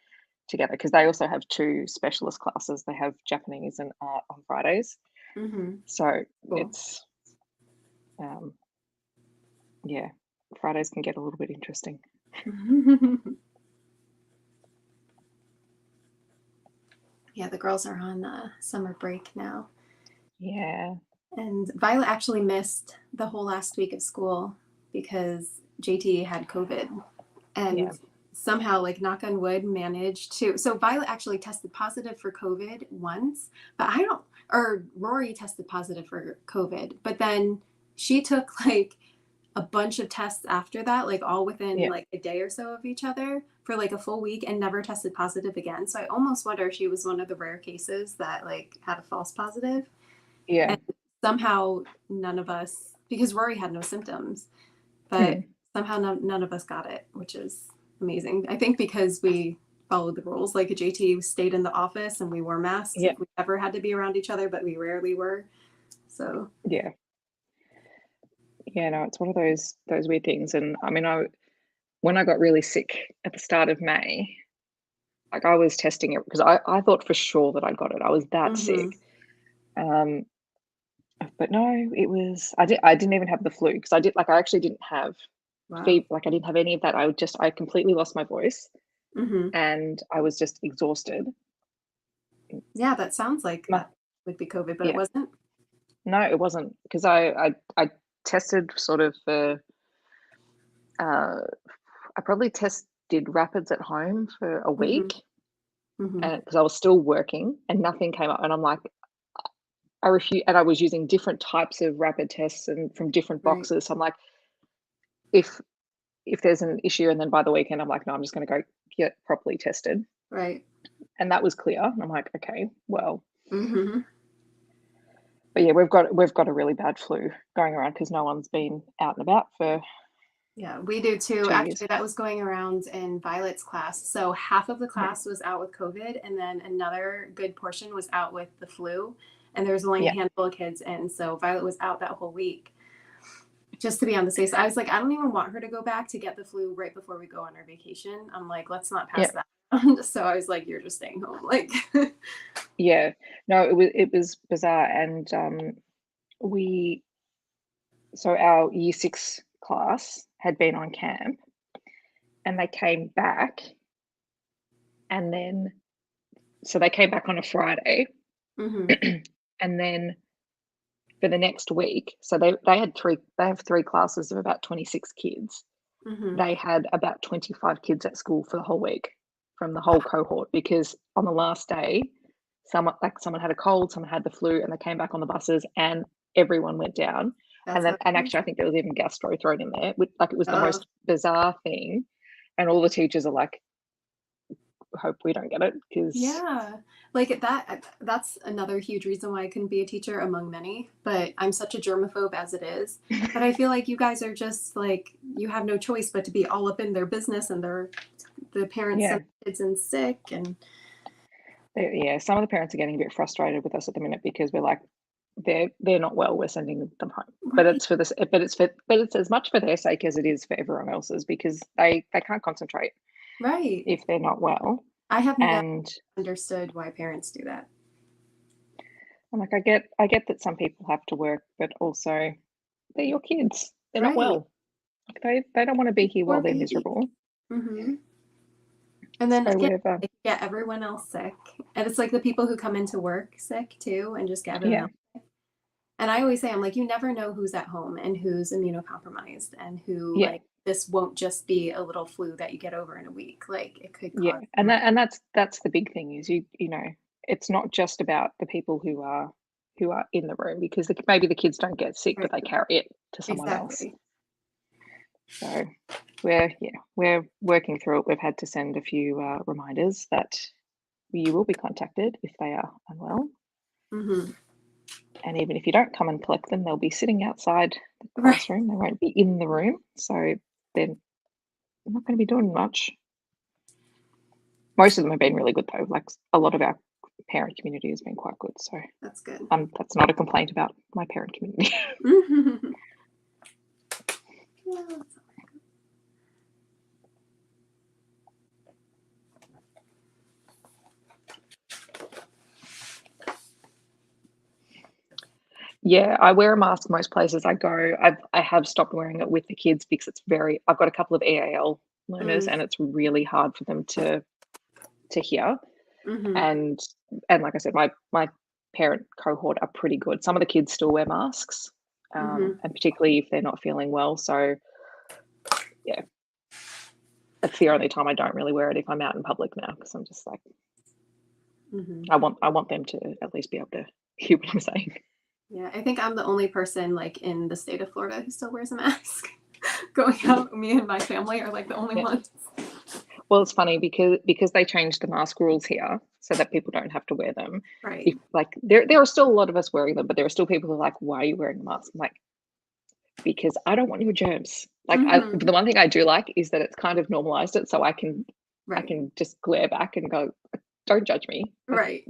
[SPEAKER 1] together, because they also have 2 specialist classes. They have Japanese and art on Fridays. So cool. It's yeah, Fridays can get a little bit interesting.
[SPEAKER 2] Yeah, the girls are on summer break now.
[SPEAKER 1] Yeah.
[SPEAKER 2] And Violet actually missed the whole last week of school because JT had COVID. And somehow, like, knock on wood, managed to. So Violet actually tested positive for COVID once, but Rory tested positive for COVID. But then she took like a bunch of tests after that, like all within like a day or so of each other for like a full week, and never tested positive again. So I almost wonder if she was one of the rare cases that like had a false positive.
[SPEAKER 1] Yeah.
[SPEAKER 2] And somehow none of us, because Rory had no symptoms, but somehow none of us got it, which is amazing. I think because we followed the rules. Like JT stayed in the office and we wore masks
[SPEAKER 1] Yeah.
[SPEAKER 2] if we ever had to be around each other, but we rarely were. So
[SPEAKER 1] Yeah. Yeah, no, it's one of those weird things. And I mean, when I got really sick at the start of May, like I was testing it because I thought for sure that I got it. I was that sick. Um, but no, I didn't even have the flu because I actually didn't have fever. Like I didn't have any of that. I completely lost my voice and I was just exhausted.
[SPEAKER 2] Yeah, that sounds like that would be COVID, but it wasn't.
[SPEAKER 1] No, it wasn't because I tested sort of for I probably did rapids at home for a week and because I was still working and nothing came up and I'm like I refuse, and I was using different types of rapid tests and from different boxes. So I'm like, if there's an issue, and then by the weekend I'm like, no, I'm just going to go get properly tested.
[SPEAKER 2] Right.
[SPEAKER 1] And that was clear. And I'm like, okay, well. But yeah, we've got a really bad flu going around because no one's been out and about for.
[SPEAKER 2] Yeah, we do too.
[SPEAKER 1] 2
[SPEAKER 2] Actually,
[SPEAKER 1] years.
[SPEAKER 2] that was going around in Violet's class. So half of the class was out with COVID, and then another good portion was out with the flu. And there was only a handful of kids, and so Violet was out that whole week. Just to be on the safe side, I was like, I don't even want her to go back to get the flu right before we go on our vacation. I'm like, let's not pass that on. So I was like, you're just staying home. Like,
[SPEAKER 1] yeah, no, it was bizarre, and so our year 6 class had been on camp, and they came back, and then so they came back on a Friday, and then for the next week, so they have 3 classes of about 26 kids. They had about 25 kids at school for the whole week from the whole cohort because on the last day, someone had a cold, someone had the flu, and they came back on the buses, and everyone went down. And actually, I think there was even gastro thrown in there. Like it was the most bizarre thing, and all the teachers are like, hope we don't get it because
[SPEAKER 2] like that's another huge reason why I couldn't be a teacher among many, but I'm such a germaphobe as it is. But I feel like you guys are just like, you have no choice but to be all up in their business, and the parents send kids in sick, and
[SPEAKER 1] some of the parents are getting a bit frustrated with us at the minute because we're like, they're not well, we're sending them home. But it's as much for their sake as it is for everyone else's because they can't concentrate if they're not well.
[SPEAKER 2] I have never understood why parents do that.
[SPEAKER 1] I'm like, I get that some people have to work, but also they're your kids. They're not well. They don't want to be here while they're miserable.
[SPEAKER 2] And then they get everyone else sick. And it's like the people who come into work sick too and just get everyone else sick. And I always say, I'm like, you never know who's at home and who's immunocompromised and who like this won't just be a little flu that you get over in a week. Like it could cause
[SPEAKER 1] and that's the big thing is you know, it's not just about the people who are in the room because maybe the kids don't get sick, but they carry it to someone else. So we're working through it. We've had to send a few reminders that you will be contacted if they are unwell. And even if you don't come and collect them, they'll be sitting outside the classroom. They won't be in the room. So they're not going to be doing much. Most of them have been really good though. Like a lot of our parent community has been quite good. So
[SPEAKER 2] that's good.
[SPEAKER 1] That's not a complaint about my parent community. Yeah, I wear a mask most places I go. I have stopped wearing it with the kids because I've got a couple of EAL learners and it's really hard for them to hear. And like I said, my parent cohort are pretty good. Some of the kids still wear masks, and particularly if they're not feeling well. So yeah, that's the only time I don't really wear it if I'm out in public now because I'm just like, I want them to at least be able to hear what I'm saying.
[SPEAKER 2] Yeah, I think I'm the only person like in the state of Florida who still wears a mask. Going out, me and my family are like the only ones.
[SPEAKER 1] Well, it's funny because they changed the mask rules here so that people don't have to wear them.
[SPEAKER 2] Right.
[SPEAKER 1] Like there are still a lot of us wearing them, but there are still people who are like, why are you wearing a mask? I'm like, because I don't want your germs. Like the one thing I do like is that it's kind of normalized it so I can I can just glare back and go, don't judge me.
[SPEAKER 2] Right.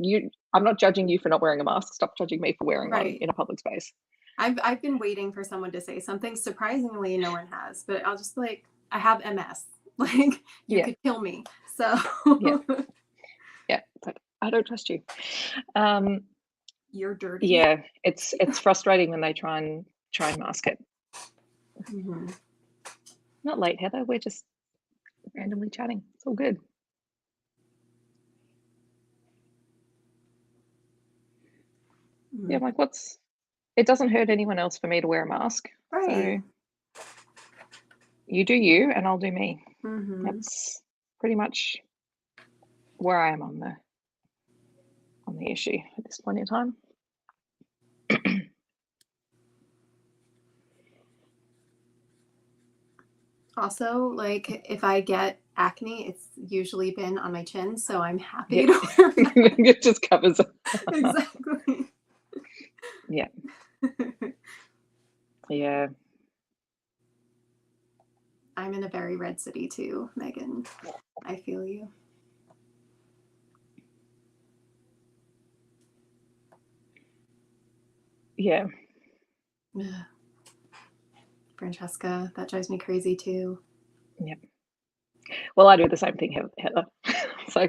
[SPEAKER 1] I'm not judging you for not wearing a mask. Stop judging me for wearing one
[SPEAKER 2] Right.
[SPEAKER 1] in a public space.
[SPEAKER 2] I've been waiting for someone to say something. Surprisingly, no one has. But I'll just be like, I have MS. Like, you could kill me. So
[SPEAKER 1] yeah. It's like, I don't trust you.
[SPEAKER 2] You're dirty.
[SPEAKER 1] Yeah, it's frustrating when they try and mask it.
[SPEAKER 2] Mm-hmm.
[SPEAKER 1] Not late, Heather. We're just randomly chatting. It's all good. Mm-hmm. Yeah, I'm like, it doesn't hurt anyone else for me to wear a mask.
[SPEAKER 2] Right.
[SPEAKER 1] So you do you and I'll do me.
[SPEAKER 2] Mm-hmm.
[SPEAKER 1] That's pretty much where I am on the issue at this point in time.
[SPEAKER 2] Also, like, if I get acne, it's usually been on my chin, so I'm happy to wear that.
[SPEAKER 1] It just covers it.
[SPEAKER 2] Exactly.
[SPEAKER 1] Yeah. Yeah.
[SPEAKER 2] I'm in a very red city too, Megan. I feel you.
[SPEAKER 1] Yeah.
[SPEAKER 2] Francesca, that drives me crazy too.
[SPEAKER 1] Yeah. Well, I do the same thing, Heather. So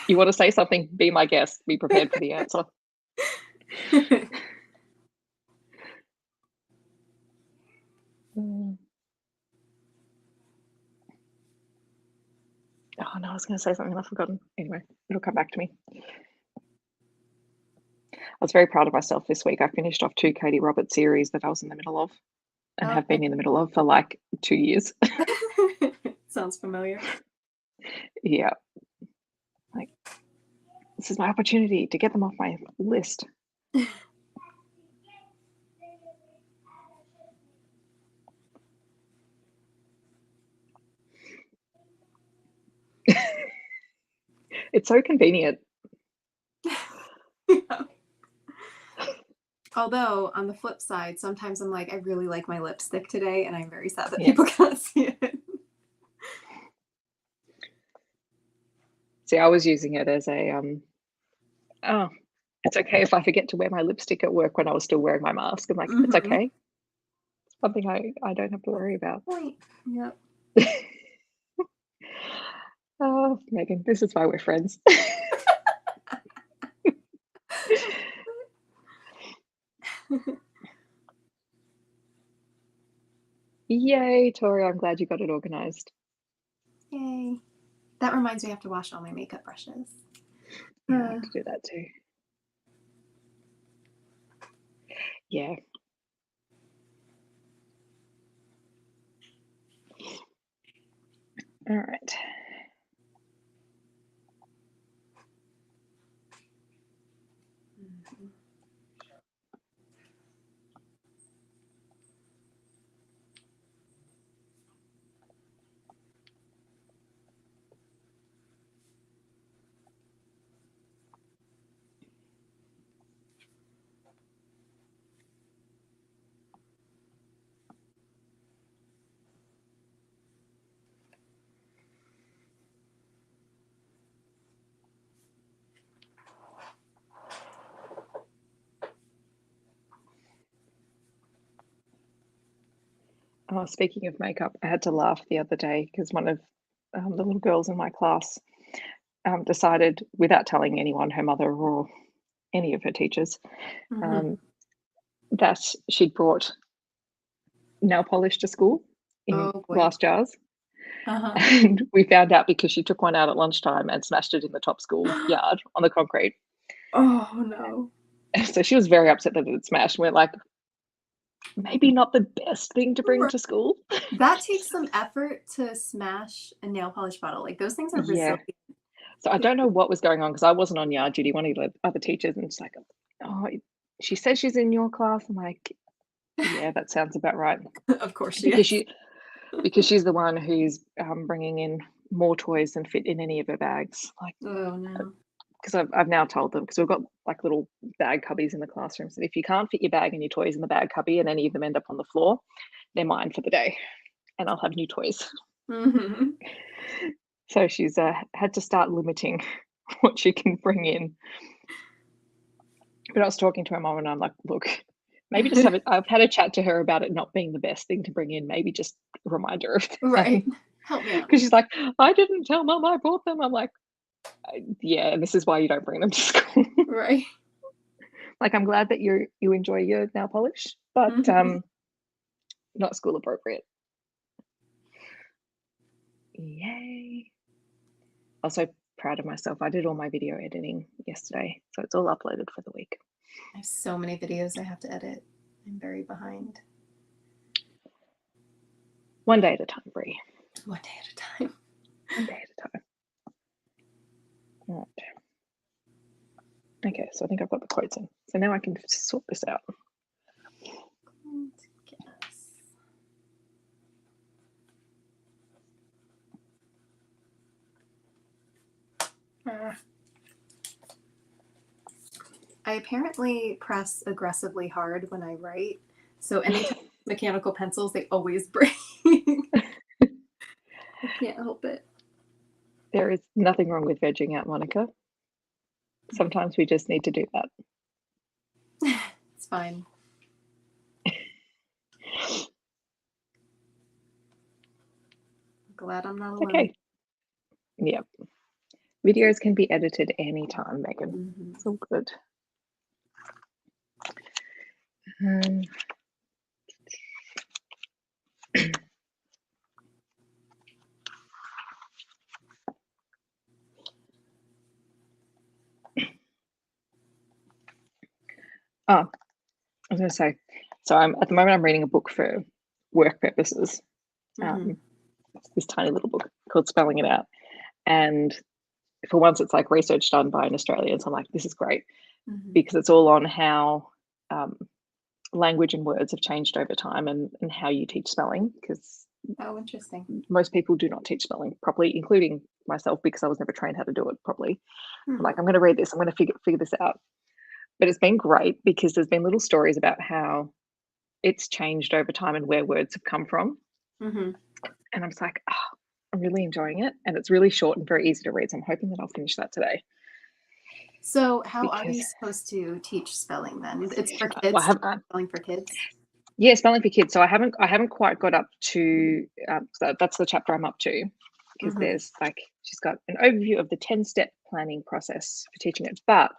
[SPEAKER 1] you want to say something, be my guest, be prepared for the answer. Oh no, I was going to say something and I've forgotten. Anyway, it'll come back to me. I was very proud of myself this week. I finished off 2 Katie Roberts series that I was in the middle of and have been in the middle of for like 2 years.
[SPEAKER 2] Sounds familiar.
[SPEAKER 1] Yeah. Like, this is my opportunity to get them off my list. It's so convenient.
[SPEAKER 2] Yeah. Although, on the flip side, sometimes I'm like, I really like my lipstick today, and I'm very sad that people can't see it.
[SPEAKER 1] See, I was using it as a, it's okay if I forget to wear my lipstick at work when I was still wearing my mask. I'm like, it's okay. It's something I don't have to worry about.
[SPEAKER 2] Yep.
[SPEAKER 1] Oh, Megan, this is why we're friends. Yay, Tori, I'm glad you got it organized.
[SPEAKER 2] Yay. That reminds me I have to wash all my makeup brushes.
[SPEAKER 1] Yeah, I have to do that too. Yeah. All right. Oh, speaking of makeup, I had to laugh the other day because one of the little girls in my class decided, without telling anyone, her mother or any of her teachers, that she'd brought nail polish to school in glass jars. And we found out because she took one out at lunchtime and smashed it in the top school yard on the concrete.
[SPEAKER 2] Oh, no.
[SPEAKER 1] So she was very upset that it had smashed. We're like, maybe not the best thing to bring to school.
[SPEAKER 2] That takes some effort to smash a nail polish bottle. Like, those things are resilient.
[SPEAKER 1] So I don't know what was going on because I wasn't on yard duty. One of the other teachers, and it's like, oh, she says she's in your class. I'm like, yeah, that sounds about right.
[SPEAKER 2] Of course she is.
[SPEAKER 1] Because she's the one who's bringing in more toys than fit in any of her bags. Like,
[SPEAKER 2] oh no.
[SPEAKER 1] Because I've now told them, because we've got like little bag cubbies in the classrooms, and if you can't fit your bag and your toys in the bag cubby and any of them end up on the floor, they're mine for the day and I'll have new toys. So she's had to start limiting what she can bring in. But I was talking to her mom and I'm like, look, maybe just I've had a chat to her about it not being the best thing to bring in. Maybe just remind her of that.
[SPEAKER 2] Right. Help me out.
[SPEAKER 1] Because she's like, I didn't tell mom I bought them. I'm like, yeah, this is why you don't bring them to school.
[SPEAKER 2] Right.
[SPEAKER 1] Like, I'm glad that you enjoy your nail polish, but not school appropriate. Yay. Also proud of myself. I did all my video editing yesterday, so it's all uploaded for the week.
[SPEAKER 2] I have so many videos I have to edit. I'm very behind.
[SPEAKER 1] One day at a time, Bree.
[SPEAKER 2] One day at a time.
[SPEAKER 1] One day at a time. All right. Okay, so I think I've got the quotes in. So now I can sort this out.
[SPEAKER 2] I apparently press aggressively hard when I write. So anytime mechanical pencils, they always break. I can't help it.
[SPEAKER 1] There is nothing wrong with vegging out, Monica. Sometimes we just need to do that.
[SPEAKER 2] It's fine. Glad I'm not alone.
[SPEAKER 1] Okay. Yep. Videos can be edited anytime, Megan. It's all good. I was going to say, so at the moment I'm reading a book for work purposes. This tiny little book called Spelling It Out. And for once it's like research done by an Australian. So I'm like, this is great because it's all on how language and words have changed over time and how you teach spelling, because
[SPEAKER 2] interesting.
[SPEAKER 1] Most people do not teach spelling properly, including myself, because I was never trained how to do it properly. I'm like, I'm going to read this. I'm going to figure this out. But it's been great because there's been little stories about how it's changed over time and where words have come from. And I'm just like, oh, I'm really enjoying it. And it's really short and very easy to read. So I'm hoping that I'll finish that today.
[SPEAKER 2] So how are you supposed to teach spelling then? It's for kids. Spelling for kids.
[SPEAKER 1] Yeah, spelling for kids. So I haven't quite got up to that's the chapter I'm up to, because there's like, she's got an overview of the 10-step planning process for teaching it. But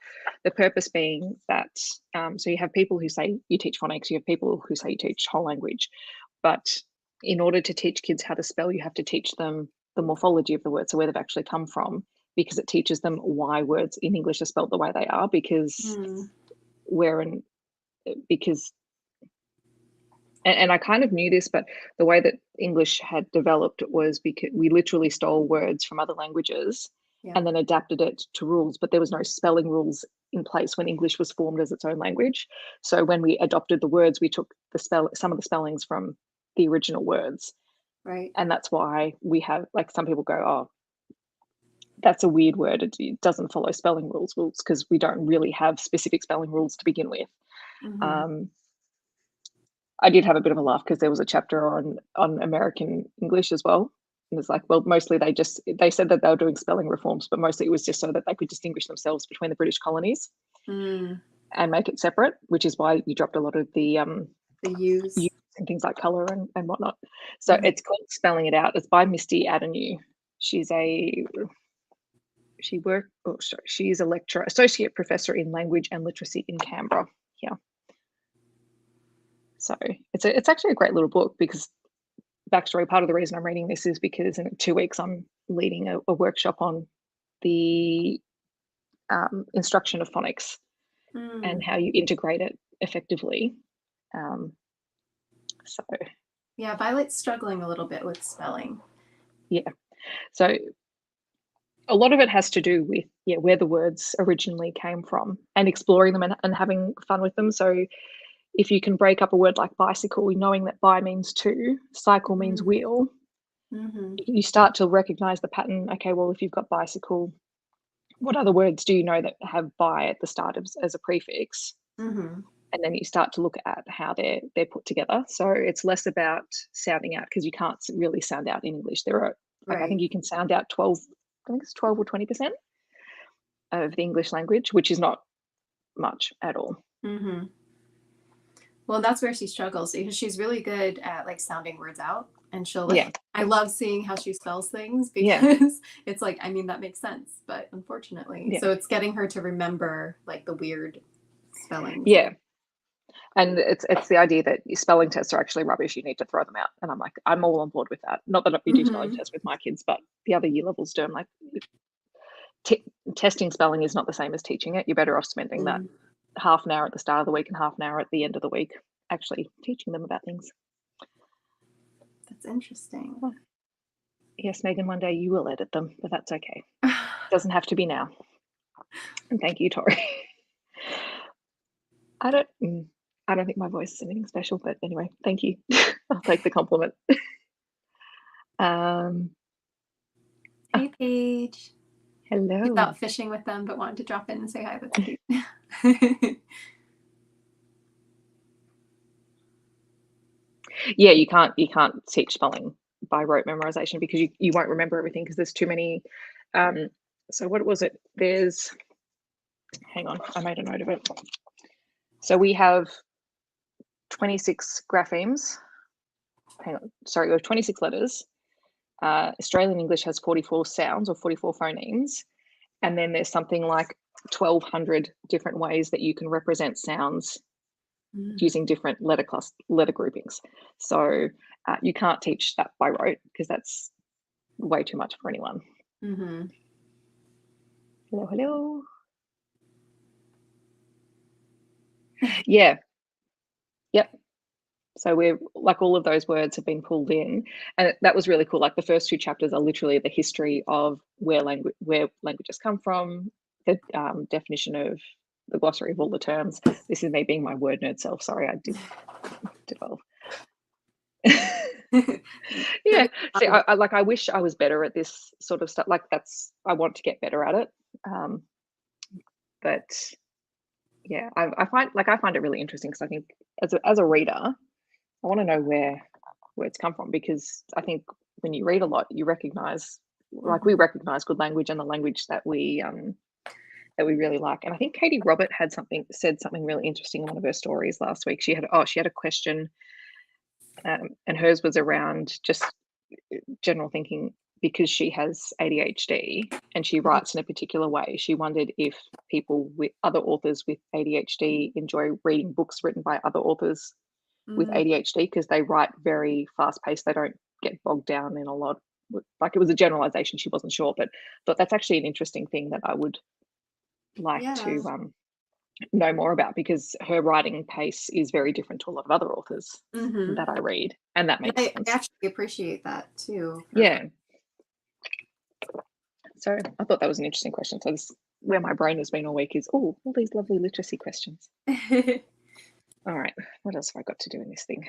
[SPEAKER 1] the purpose being that so you have people who say you teach phonics, you have people who say you teach whole language, but in order to teach kids how to spell, you have to teach them the morphology of the word, so where they've actually come from, because it teaches them why words in English are spelled the way they are, because and I kind of knew this, but the way that English had developed was because we literally stole words from other languages and then adapted it to rules, but there was no spelling rules in place when English was formed as its own language. So when we adopted the words, we took some of the spellings from the original words.
[SPEAKER 2] Right.
[SPEAKER 1] And that's why we have, like, some people go, oh, that's a weird word. It doesn't follow spelling rules, because we don't really have specific spelling rules to begin with. I did have a bit of a laugh because there was a chapter on American English as well. And it's like, well, mostly they said that they were doing spelling reforms, but mostly it was just so that they could distinguish themselves between the British colonies and make it separate, which is why you dropped a lot of the
[SPEAKER 2] use
[SPEAKER 1] and things like color and whatnot. So it's called Spelling It Out. It's by Misty Adenue. She's a lecturer, associate professor in language and literacy in Canberra here. So it's actually a great little book, because backstory, part of the reason I'm reading this is because in 2 weeks I'm leading a workshop on the instruction of phonics and how you integrate it effectively. So
[SPEAKER 2] yeah, Violet's struggling a little bit with spelling.
[SPEAKER 1] Yeah, so a lot of it has to do with where the words originally came from and exploring them and having fun with them. So if you can break up a word like bicycle, knowing that bi means two, cycle means wheel, you start to recognize the pattern. Okay, well, if you've got bicycle, what other words do you know that have bi at the start as a prefix? And then you start to look at how they're put together. So it's less about sounding out, because you can't really sound out in English. There are Like I think you can sound out 12, I think it's 12 or 20% of the English language, which is not much at all.
[SPEAKER 2] Mm-hmm. Well, that's where she struggles because she's really good at like sounding words out, and she'll like, I love seeing how she spells things because it's like, I mean, that makes sense, but unfortunately, so it's getting her to remember like the weird spellings.
[SPEAKER 1] Yeah. And it's the idea that your spelling tests are actually rubbish. You need to throw them out. And I'm like, I'm all on board with that. Not that we do spelling tests with my kids, but the other year levels do. I'm like, testing spelling is not the same as teaching it. You're better off spending that half an hour at the start of the week and half an hour at the end of the week actually teaching them about things.
[SPEAKER 2] That's interesting.
[SPEAKER 1] Oh. Yes, Megan, one day you will edit them, but that's okay. It doesn't have to be now. And thank you, Tori. I don't think my voice is anything special, but anyway, thank you. I'll take the compliment.
[SPEAKER 2] Hey, Paige.
[SPEAKER 1] Hello.
[SPEAKER 2] He's out fishing with them, but wanted to drop in and say hi. That's cute.
[SPEAKER 1] Yeah, you can't teach spelling by rote memorization because you won't remember everything because there's too many. So what was it? Hang on, I made a note of it. So we have 26 graphemes. Hang on, sorry, we have 26 letters. Australian English has 44 sounds or 44 phonemes. And then there's something like 1,200 different ways that you can represent sounds using different letter groupings. So you can't teach that by rote because that's way too much for anyone.
[SPEAKER 2] Mm-hmm.
[SPEAKER 1] Hello, hello. Yeah. Yep. So we're like all of those words have been pulled in, and that was really cool. Like the first 2 chapters are literally the history of where languages come from, the definition of the glossary of all the terms. This is me being my word nerd self. Sorry, I did develop. Yeah. See, I wish I was better at this sort of stuff. Like I want to get better at it. But yeah, I find it really interesting because I think as a reader, I want to know where words come from, because I think when you read a lot, you recognize, like we recognize good language and the language that we really like. And I think Katie Robert said something really interesting in one of her stories last week. She had a question, and hers was around just general thinking, because she has ADHD and she writes in a particular way. She wondered if other authors with ADHD enjoy reading books written by other authors with ADHD, because they write very fast paced. They don't get bogged down in a lot. Like, it was a generalization. She wasn't sure, but that's actually an interesting thing that I would like to know more about, because her writing pace is very different to a lot of other authors that I read, and that makes sense.
[SPEAKER 2] I actually appreciate that too.
[SPEAKER 1] Yeah. So I thought that was an interesting question. So this, where my brain has been all week, is all these lovely literacy questions. All right, what else have I got to do in this thing?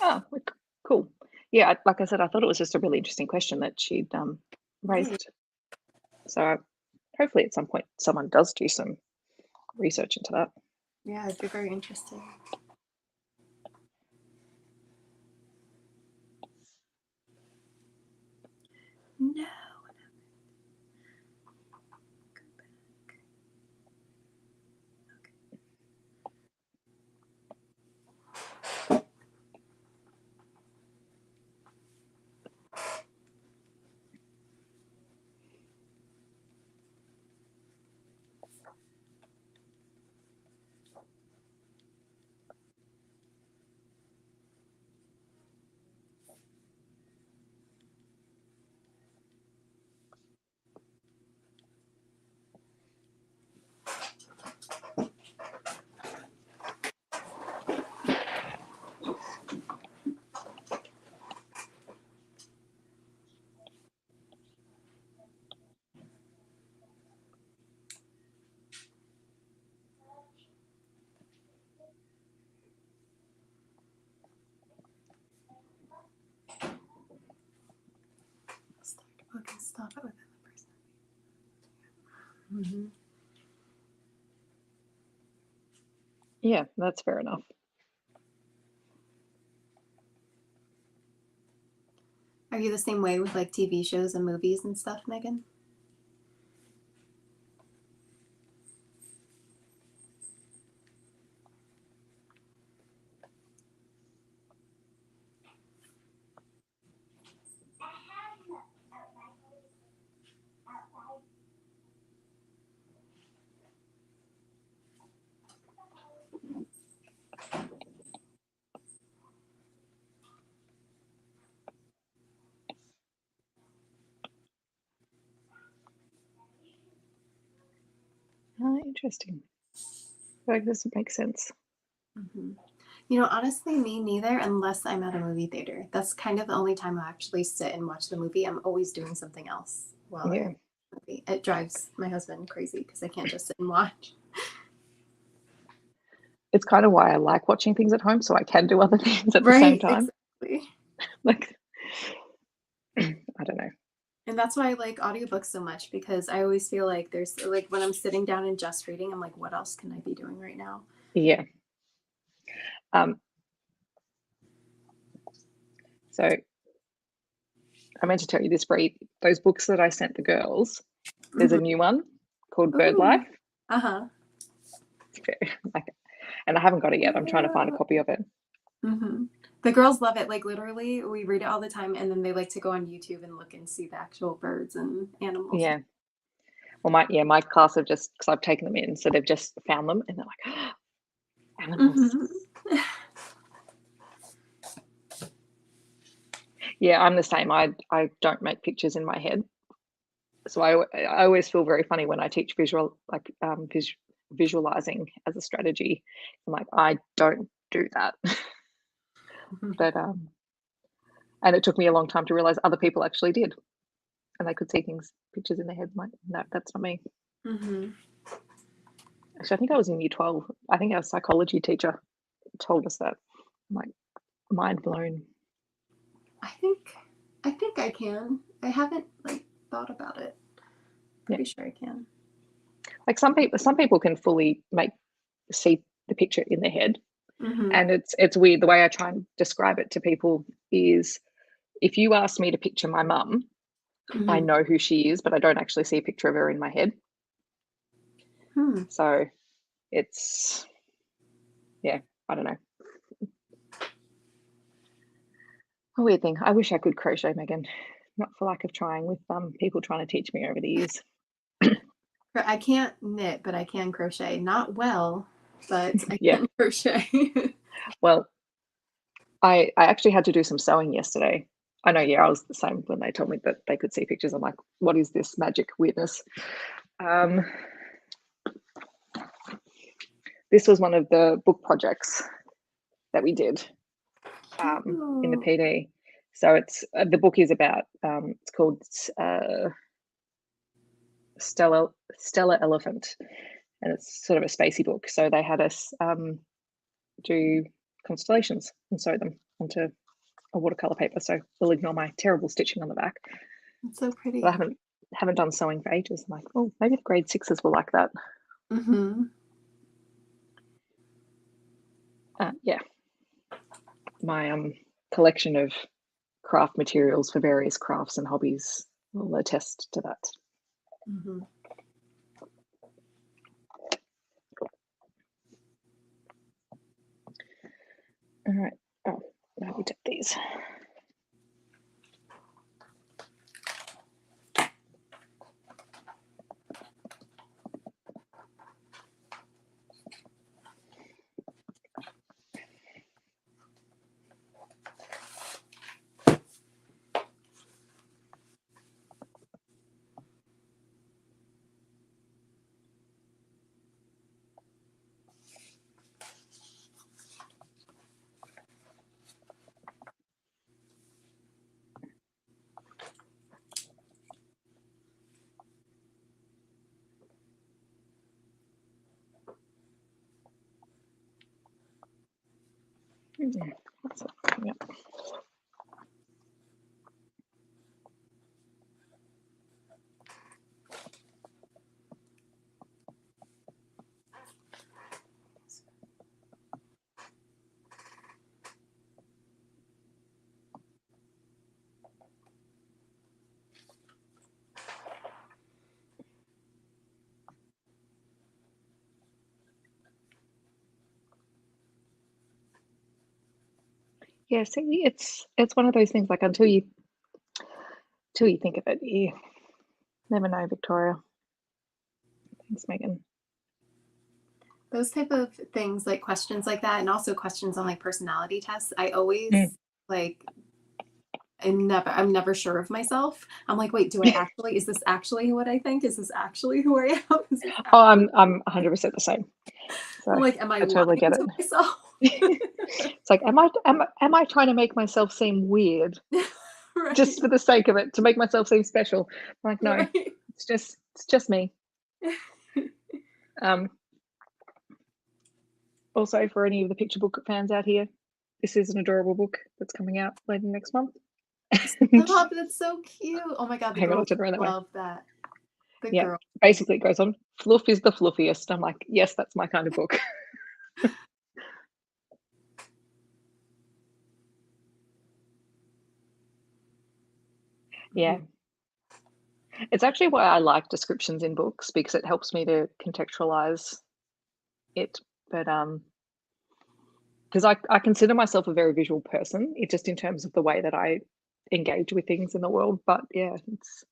[SPEAKER 1] Oh, cool. Yeah, like I said, I thought it was just a really interesting question that she'd raised. Right. So hopefully at some point someone does do some research into that.
[SPEAKER 2] Yeah, it'd be very interesting. No. Mm-hmm.
[SPEAKER 1] Yeah, that's fair enough.
[SPEAKER 2] Are you the same way with like TV shows and movies and stuff, Megan?
[SPEAKER 1] Oh, interesting. Like this would make sense.
[SPEAKER 2] Mm-hmm. You know, honestly, me neither, unless I'm at a movie theater. That's kind of the only time I actually sit and watch the movie. I'm always doing something else while I
[SPEAKER 1] Yeah.
[SPEAKER 2] watch the movie. It drives my husband crazy because I can't just sit and watch.
[SPEAKER 1] It's kind of why I like watching things at home, so I can do other things at the same
[SPEAKER 2] Right,
[SPEAKER 1] time.
[SPEAKER 2] exactly.
[SPEAKER 1] Like, I don't know.
[SPEAKER 2] And that's why I like audiobooks so much, because I always feel like there's like when I'm sitting down and just reading, I'm like, what else can I be doing right now?
[SPEAKER 1] Yeah. So I meant to tell you this, Bree. Those books that I sent the girls, there's a new one called Bird
[SPEAKER 2] Ooh.
[SPEAKER 1] Life.
[SPEAKER 2] Uh-huh.
[SPEAKER 1] Like, and I haven't got it yet. I'm trying to find a
[SPEAKER 2] Yeah.
[SPEAKER 1] copy of it.
[SPEAKER 2] Mm-hmm. The girls love it. Like literally, we read it all the time, and then they like to go on YouTube and look and see the actual birds and animals.
[SPEAKER 1] Yeah. Well, my class have just, because I've taken them in, so they've just found them and they're like, oh, animals.
[SPEAKER 2] Mm-hmm.
[SPEAKER 1] Yeah, I'm the same. I don't make pictures in my head, so I always feel very funny when I teach visualizing as a strategy. I'm like, I don't do that. But and it took me a long time to realize other people actually did, and they could see pictures in their head. I'm like, no, that's not me.
[SPEAKER 2] Mm-hmm.
[SPEAKER 1] Actually, I think I was in year 12. I think our psychology teacher told us that. I'm like, mind blown.
[SPEAKER 2] I think I can. I haven't like thought about it.
[SPEAKER 1] Yeah.
[SPEAKER 2] Pretty sure I can.
[SPEAKER 1] Like some people can fully see the picture in their head.
[SPEAKER 2] Mm-hmm.
[SPEAKER 1] And it's weird. The way I try and describe it to people is, if you ask me to picture my mum,
[SPEAKER 2] Mm-hmm.
[SPEAKER 1] I know who she is, but I don't actually see a picture of her in my head. So it's, yeah, I don't know. A weird thing. I wish I could crochet, Megan. Not for lack of trying, with people trying to teach me over the years.
[SPEAKER 2] I can't knit, but I can crochet. Not well, but I
[SPEAKER 1] Yeah.
[SPEAKER 2] can crochet.
[SPEAKER 1] Well, I actually had to do some sewing yesterday. I know, yeah, I was the same when they told me that they could see pictures. I'm like, what is this magic weirdness? This was one of the book projects that we did in the PD. So it's the book is about it's called Stellar Elephant, and it's sort of a spacey book. So they had us do constellations and sew them onto a watercolor paper. So we'll ignore my terrible stitching on the back.
[SPEAKER 2] It's so pretty.
[SPEAKER 1] But I haven't done sewing for ages. I'm like, oh, maybe the grade sixes will like that.
[SPEAKER 2] Mm-hmm.
[SPEAKER 1] Yeah, my collection of craft materials for various crafts and hobbies will attest to that.
[SPEAKER 2] Mm-hmm.
[SPEAKER 1] All right. Oh, now we take these. Yep. Yeah, see, it's one of those things, like, until you think of it, you never know, Victoria. Thanks, Megan.
[SPEAKER 2] Those type of things, like questions like that, and also questions on like personality tests, I always like I'm never sure of myself. I'm like, wait, is this actually what I think? Is this actually who I am?
[SPEAKER 1] Oh, I'm 100% the same. So
[SPEAKER 2] I'm like, am I
[SPEAKER 1] totally get it.
[SPEAKER 2] to myself?
[SPEAKER 1] It's like, am I trying to make myself seem weird
[SPEAKER 2] Right.
[SPEAKER 1] just for the sake of it, to make myself seem special? I'm like, no,
[SPEAKER 2] Right.
[SPEAKER 1] it's just me. Also, for any of the picture book fans out here, this is an adorable book that's coming out later next month.
[SPEAKER 2] Stop, that's so cute. Oh my god, the
[SPEAKER 1] Hang on, I'll
[SPEAKER 2] girls
[SPEAKER 1] turn around that way.
[SPEAKER 2] love that.
[SPEAKER 1] Yeah, basically it goes on, fluff is the fluffiest. I'm like, yes, that's my kind of book. Yeah. It's actually why I like descriptions in books, because it helps me to contextualize it. But because I consider myself a very visual person, it just in terms of the way that I engage with things in the world. But yeah, it's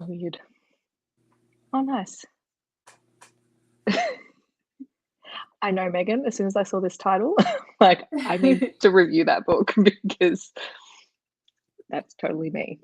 [SPEAKER 1] weird. Oh, nice. I know, Megan, as soon as I saw this title, like, I need to review that book because that's totally me.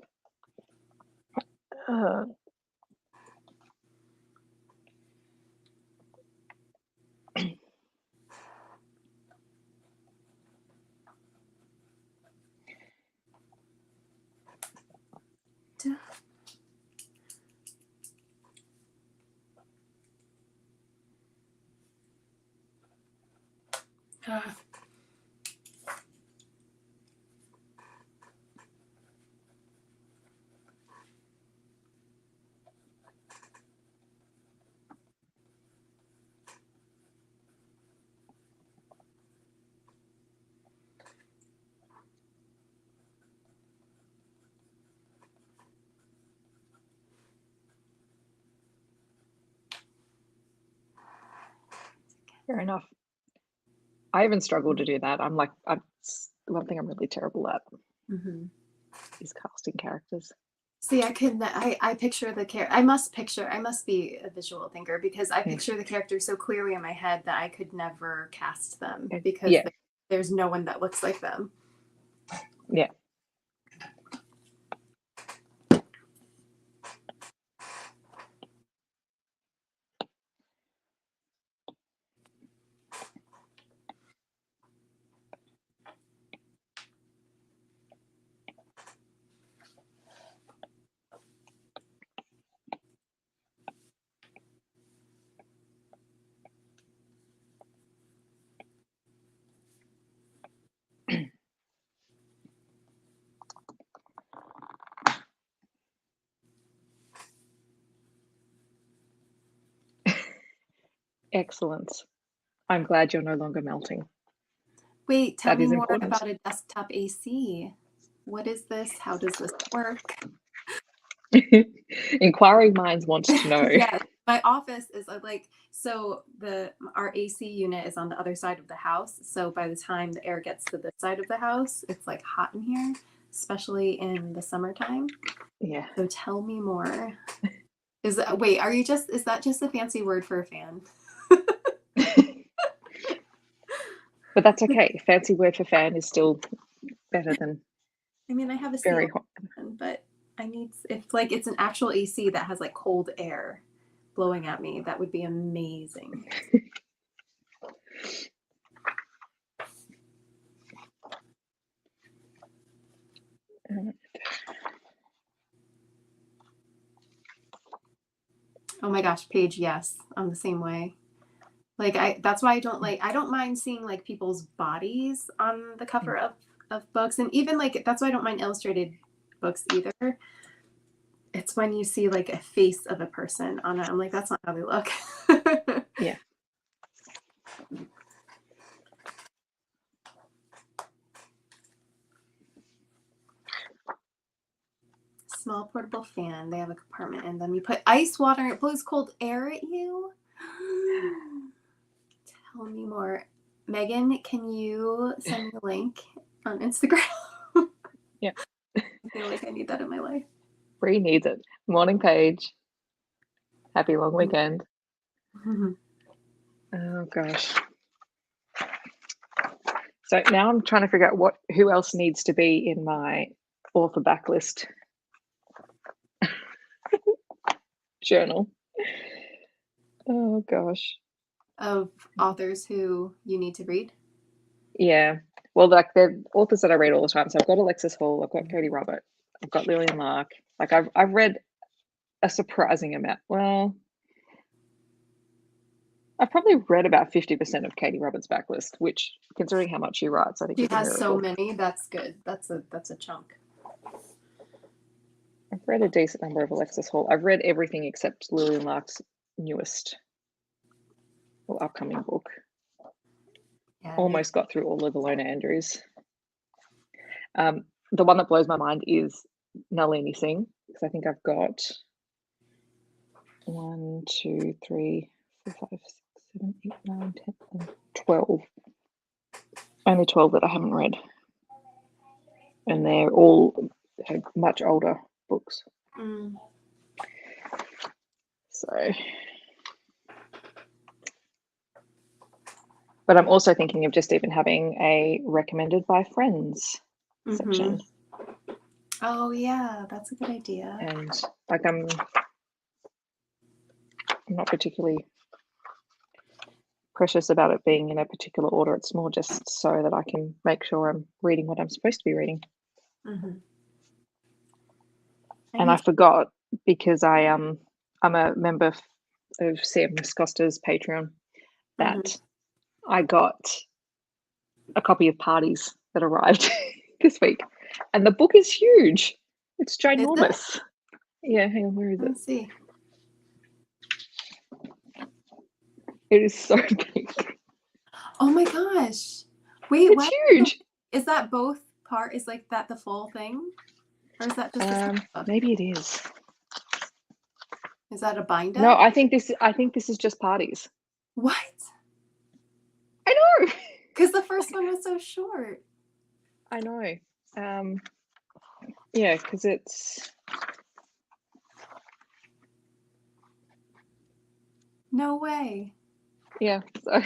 [SPEAKER 1] Fair enough. I even struggle to do that. I'm like, one thing I'm really terrible at is casting characters.
[SPEAKER 2] See, I couldn't. I picture the character. I must be a visual thinker, because I picture the character so clearly in my head that I could never cast them, because there's no one that looks like them.
[SPEAKER 1] Yeah. Excellent. I'm glad you're no longer melting.
[SPEAKER 2] Wait, tell
[SPEAKER 1] That
[SPEAKER 2] me
[SPEAKER 1] is
[SPEAKER 2] more
[SPEAKER 1] important.
[SPEAKER 2] about a desktop AC. What is this? How does this work?
[SPEAKER 1] Inquiring minds want to know.
[SPEAKER 2] Yeah, my office is like, so our AC unit is on the other side of the house. So by the time the air gets to this side of the house, it's like hot in here, especially in the summertime.
[SPEAKER 1] Yeah.
[SPEAKER 2] So tell me more. Is that just a fancy word for a fan?
[SPEAKER 1] But that's okay. Fancy word for fan is still better than.
[SPEAKER 2] I mean, I have a
[SPEAKER 1] very
[SPEAKER 2] ceiling
[SPEAKER 1] hot.
[SPEAKER 2] fan, but it's an actual AC that has like cold air blowing at me. That would be amazing. Oh my gosh, Paige, yes, I'm the same way. Like that's why I don't mind seeing like people's bodies on the cover of books, and even like that's why I don't mind illustrated books either. It's when you see like a face of a person on it, I'm like, that's not how they look.
[SPEAKER 1] Yeah.
[SPEAKER 2] Small portable fan. They have a compartment, and then you put ice water and it blows cold air at you. Tell me more. Megan, can you send me a link on Instagram?
[SPEAKER 1] Yeah.
[SPEAKER 2] I feel like I need that in my life.
[SPEAKER 1] Bree needs it. Morning page. Happy long weekend. Oh gosh. So now I'm trying to figure out who else needs to be in my author backlist journal. Oh gosh.
[SPEAKER 2] Of authors who you need to read?
[SPEAKER 1] Yeah. Well, like they're authors that I read all the time. So I've got Alexis Hall, I've got Katie Robert, I've got Lillian Lark. Like I've read a surprising amount. Well, I've probably read about 50% of Katie Roberts' backlist, which, considering how much she writes, I think
[SPEAKER 2] She
[SPEAKER 1] is a
[SPEAKER 2] has so
[SPEAKER 1] miracle.
[SPEAKER 2] many. That's good. That's a chunk.
[SPEAKER 1] I've read a decent number of Alexis Hall. I've read everything except Lillian Lark's newest or upcoming book.
[SPEAKER 2] Yeah.
[SPEAKER 1] Almost got through all of Alona Andrews. The one that blows my mind is Nalini Singh, because I think I've got 1, 2, 3, 4, 5, 6, 7, 8, 9, 10, 12. Only 12 that I haven't read. And they're all much older books. So, but I'm also thinking of just even having a recommended by friends section.
[SPEAKER 2] Oh yeah, that's a good idea.
[SPEAKER 1] And like I'm not particularly precious about it being in a particular order. It's more just so that I can make sure I'm reading what I'm supposed to be reading. And I forgot, because I'm a member of Sam Costa's Patreon, that I got a copy of Parties that arrived this week, and the book is huge. It's ginormous.
[SPEAKER 2] Is it?
[SPEAKER 1] Yeah, hang on, where is it?
[SPEAKER 2] Let's see.
[SPEAKER 1] It is so big.
[SPEAKER 2] Oh my gosh! Wait,
[SPEAKER 1] it's
[SPEAKER 2] what?
[SPEAKER 1] Huge.
[SPEAKER 2] Is that both part? Is like that the full thing, or is that just a
[SPEAKER 1] maybe it is?
[SPEAKER 2] Is that a binder?
[SPEAKER 1] No, I think this is just Parties.
[SPEAKER 2] What?
[SPEAKER 1] I know.
[SPEAKER 2] Because the first one was so short.
[SPEAKER 1] I know. Yeah, because it's.
[SPEAKER 2] No way.
[SPEAKER 1] Yeah, so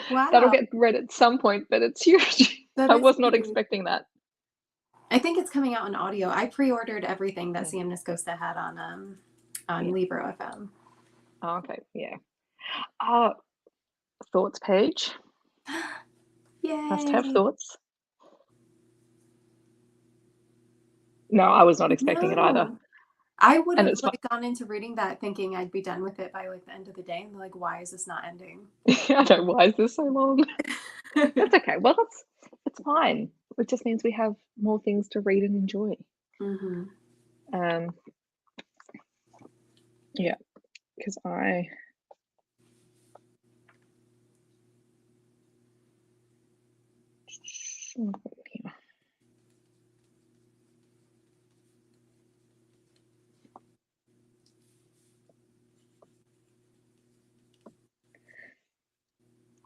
[SPEAKER 2] Wow.
[SPEAKER 1] that'll get read at some point, but it's huge. I was not expecting that.
[SPEAKER 2] I think it's coming out on audio. I pre-ordered everything that Sam Costa had on Libro FM.
[SPEAKER 1] Oh, okay, yeah. Thoughts page.
[SPEAKER 2] Yay.
[SPEAKER 1] Must have thoughts. No, I was not expecting it either.
[SPEAKER 2] I would have gone into reading that thinking I'd be done with it by like the end of the day, and like, why is this not ending?
[SPEAKER 1] I don't know, why is this so long? That's okay. Well, it's fine. It just means we have more things to read and enjoy. Yeah, because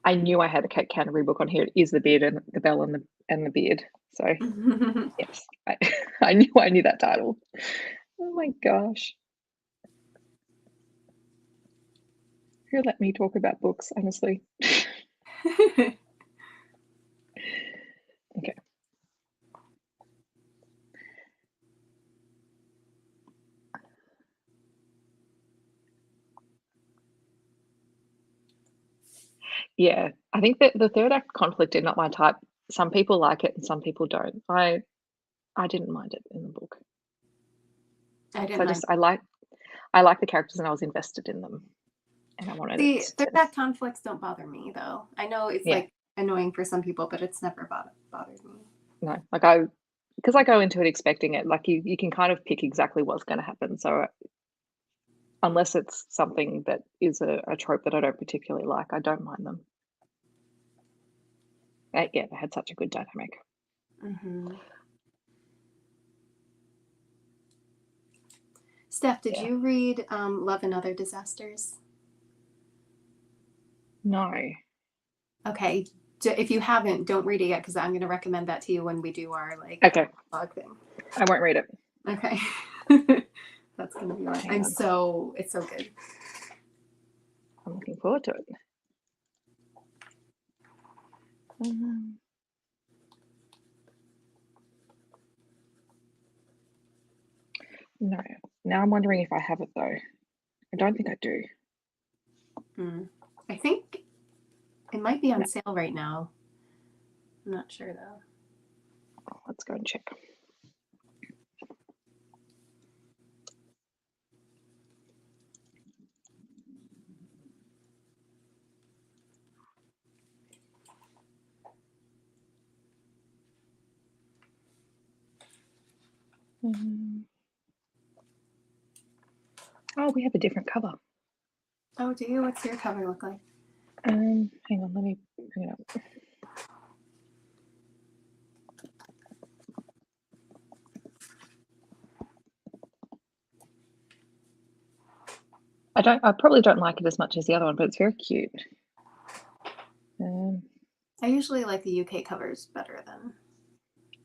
[SPEAKER 1] I knew I had a Kate Canterbury book on here. It is The Beard and the Bell and the Beard. So yes, I knew that title. Oh my gosh. Who let me talk about books, honestly? Okay. Yeah, I think that the third act conflict is not my type. Some people like it and some people don't. I didn't mind it in the book. I like the characters and I was invested in them. And I wanted
[SPEAKER 2] the third act conflicts don't bother me though. I know it's like annoying for some people, but it's never bothered me.
[SPEAKER 1] No, like because I go into it expecting it. Like you can kind of pick exactly what's going to happen. So unless it's something that is a trope that I don't particularly like, I don't mind them. Yeah, they had such a good dynamic.
[SPEAKER 2] Steph, did you read Love and Other Disasters?
[SPEAKER 1] No.
[SPEAKER 2] Okay. if you haven't, don't read it yet because I'm going to recommend that to you when we do our
[SPEAKER 1] Okay.
[SPEAKER 2] blog thing.
[SPEAKER 1] I won't read it.
[SPEAKER 2] Okay. That's going to be right. It's so good.
[SPEAKER 1] I'm looking forward to it. No. Now I'm wondering if I have it though. I don't think I do.
[SPEAKER 2] I think it might be on sale right now. I'm not sure though.
[SPEAKER 1] Let's go and check. Oh, we have a different cover.
[SPEAKER 2] Oh, do you? What's your cover look like?
[SPEAKER 1] Hang on, let me bring it up. I probably don't like it as much as the other one, but it's very cute.
[SPEAKER 2] I usually like the UK covers better than.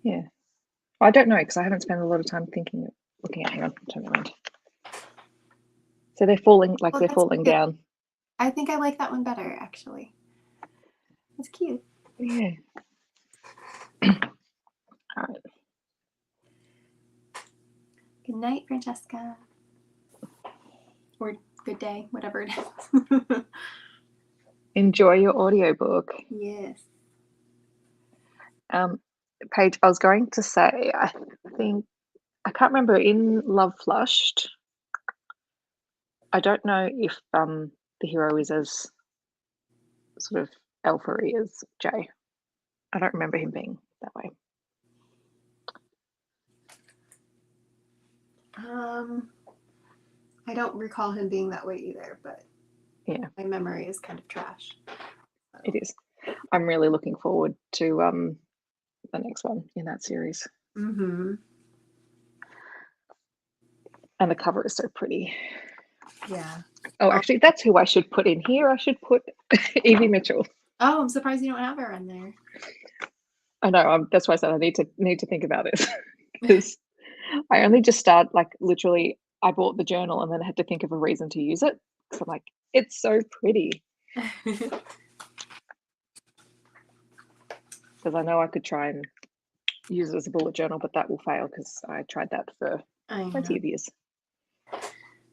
[SPEAKER 1] Yeah. I don't know because I haven't spent a lot of time looking at. Hang on, turn it around. So they're falling they're falling down.
[SPEAKER 2] I think I like that one better actually. It's cute.
[SPEAKER 1] Yeah. All right.
[SPEAKER 2] Good night, Francesca. Or good day, whatever it is.
[SPEAKER 1] Enjoy your audiobook.
[SPEAKER 2] Yes.
[SPEAKER 1] Paige, I was going to say, I can't remember, in Love Flushed, I don't know if the hero is as sort of alpha-y as Jay. I don't remember him being that way.
[SPEAKER 2] I don't recall him being that way either, but
[SPEAKER 1] yeah,
[SPEAKER 2] my memory is kind of trash.
[SPEAKER 1] So. It is. I'm really looking forward to the next one in that series.
[SPEAKER 2] Mm-hmm.
[SPEAKER 1] And the cover is so pretty.
[SPEAKER 2] Yeah.
[SPEAKER 1] Oh, actually, that's who I should put in here. I should put Evie Mitchell.
[SPEAKER 2] Oh, I'm surprised you don't have her on there.
[SPEAKER 1] I know. That's why I said I need to think about it because I only just started, literally, I bought the journal and then I had to think of a reason to use it. So I'm like, it's so pretty. Because I know I could try and use it as a bullet journal, but that will fail because I tried that for plenty of years.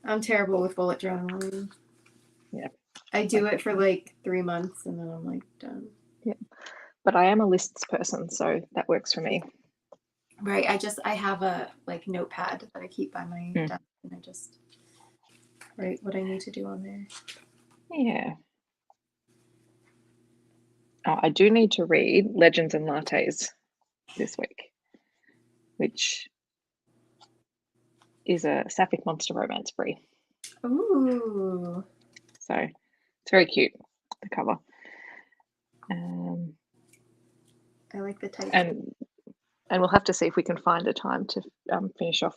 [SPEAKER 2] I'm terrible with bullet journaling.
[SPEAKER 1] Yeah.
[SPEAKER 2] I do it for 3 months and then I'm done.
[SPEAKER 1] Yeah. But I am a lists person, so that works for me.
[SPEAKER 2] Right. I have a notepad that I keep by my desk and I just write what I need to do on there.
[SPEAKER 1] Yeah. Oh, I do need to read Legends and Lattes this week, which is a sapphic monster romance, Bree.
[SPEAKER 2] Ooh.
[SPEAKER 1] So it's very cute, the cover.
[SPEAKER 2] I like the title.
[SPEAKER 1] And we'll have to see if we can find a time to finish off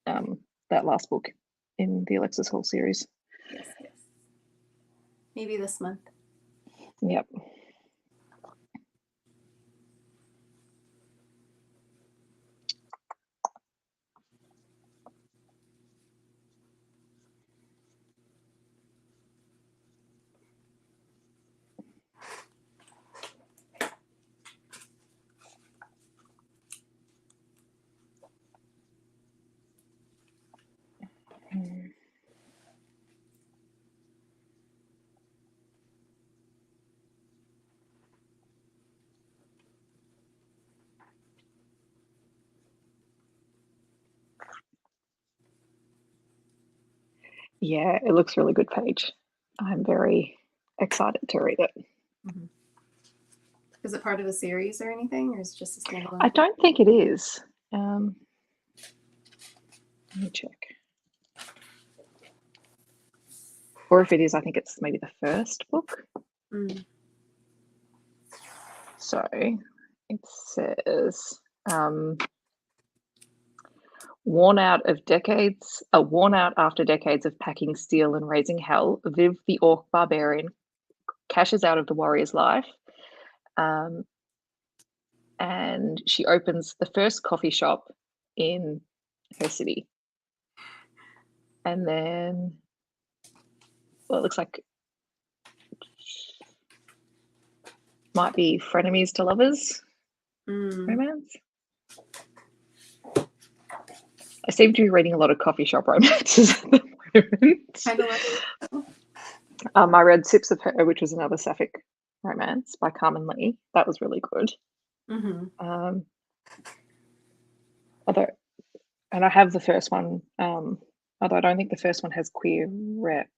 [SPEAKER 1] that last book in the Alexis Hall series.
[SPEAKER 2] Yes. Maybe this month.
[SPEAKER 1] Yep. Yeah, it looks really good, Paige. I'm very excited to read it.
[SPEAKER 2] Mm-hmm. Is it part of a series or anything, or is it just a standalone?
[SPEAKER 1] I don't think it is. Let me check. Or if it is, I think it's maybe the first book. So it says, worn out after decades of packing steel and raising hell, Viv the Orc barbarian cashes out of the warrior's life And she opens the first coffee shop in her city. And then, well, it looks like might be frenemies to lovers romance. I seem to be reading a lot of coffee shop romances at the moment.
[SPEAKER 2] Kind of like
[SPEAKER 1] I read Sips of Her, which was another sapphic romance by Carmen Lee. That was really good. Although, and I have the first one, although I don't think the first one has queer rep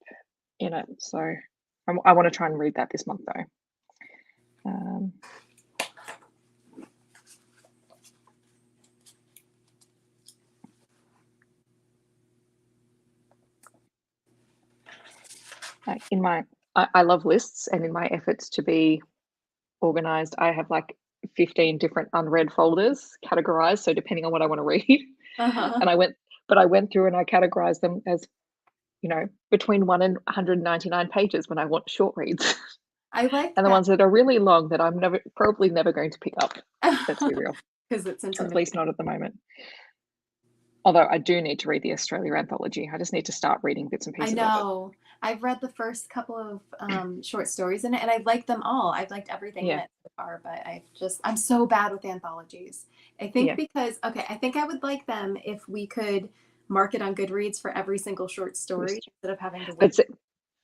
[SPEAKER 1] in it. So I want to try and read that this month, though. Like I love lists, and in my efforts to be organized, I have like 15 different unread folders categorized. So depending on what I want to read, and I went through and I categorized them as, between 1 and 199 pages when I want short reads.
[SPEAKER 2] I like
[SPEAKER 1] and the ones that are really long that I'm probably never going to pick up. Let's be real,
[SPEAKER 2] because it's intimidating.
[SPEAKER 1] At least not at the moment. Although I do need to read the Australia anthology. I just need to start reading bits and pieces.
[SPEAKER 2] I know. I've read the first couple of short stories in it, and I liked them all. I've liked everything in it so far, but I'm so bad with anthologies. I think because, I think I would like them if we could mark it on Goodreads for every single short story instead of having to wait.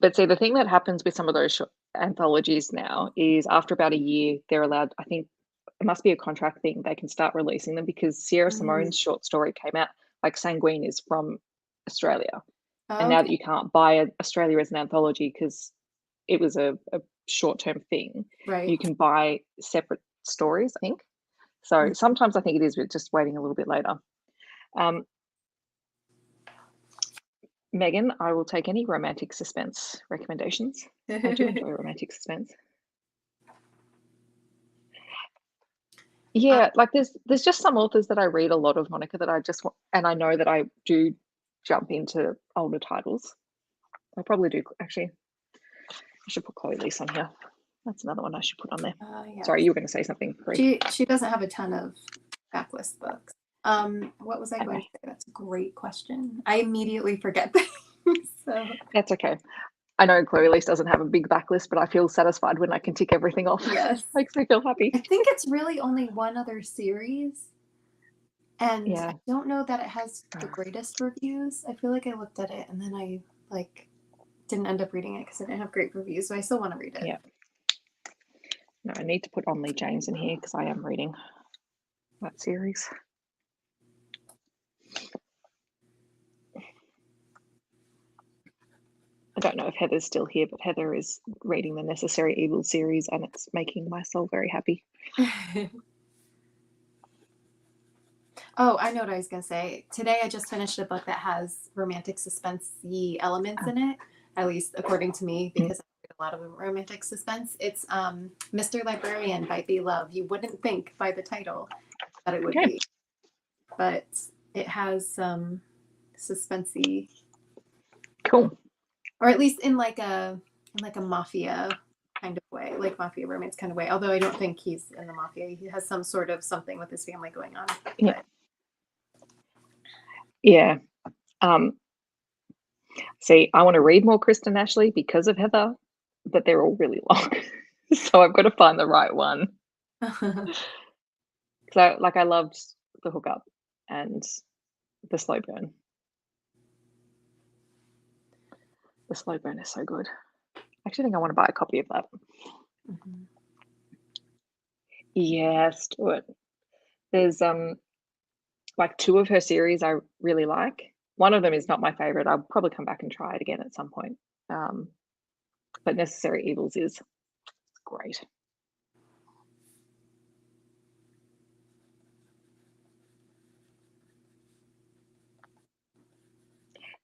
[SPEAKER 1] But see, the thing that happens with some of those anthologies now is after about a year, they're allowed, I think it must be a contract thing, they can start releasing them, because Sierra Simone's short story came out, like Sanguine is from Australia. And now that you can't buy Australia as an anthology because it was a short-term thing, you can buy separate stories, I think. So sometimes I think it is just waiting a little bit later. Megan, I will take any romantic suspense recommendations. I do enjoy romantic suspense. Yeah, like there's just some authors that I read a lot of, Monica, that I just want, and I know that I do jump into older titles. I probably do, actually. I should put Chloe Lease on here. That's another one I should put on there. Yes. Sorry, you were going to say something, Bree.
[SPEAKER 2] She doesn't have a ton of backlist books. What was I going to say? That's a great question. I immediately forget things. So.
[SPEAKER 1] That's okay. I know Chloe Lease doesn't have a big backlist, but I feel satisfied when I can tick everything off.
[SPEAKER 2] Yes.
[SPEAKER 1] Makes me feel happy.
[SPEAKER 2] I think it's really only one other series. And I don't know that it has the greatest reviews. I feel like I looked at it and then I didn't end up reading it because it didn't have great reviews. So I still want to read it.
[SPEAKER 1] Yeah. No, I need to put Onley James in here because I am reading that series. I don't know if Heather's still here, but Heather is reading the Necessary Evil series and it's making my soul very happy.
[SPEAKER 2] Oh, I know what I was going to say. Today I just finished a book that has romantic suspense-y elements in it, at least according to me, because I read a lot of romantic suspense. It's Mr. Librarian by B. Love. You wouldn't think by the title that it would be, but it has some suspense-y.
[SPEAKER 1] Cool.
[SPEAKER 2] Or at least in like a mafia kind of way, like mafia romance kind of way. Although I don't think he's in the mafia. He has some sort of something with his family going on.
[SPEAKER 1] Yeah. Yeah. See, I want to read more Kristen Ashley because of Heather, but they're all really long. So I've got to find the right one. So I loved The Hookup and The Slow Burn. The Slow Burn is so good. I actually think I want to buy a copy of that. Mm-hmm. Yes, do it. There's two of her series I really like. One of them is not my favorite. I'll probably come back and try it again at some point. But Necessary Evils is great.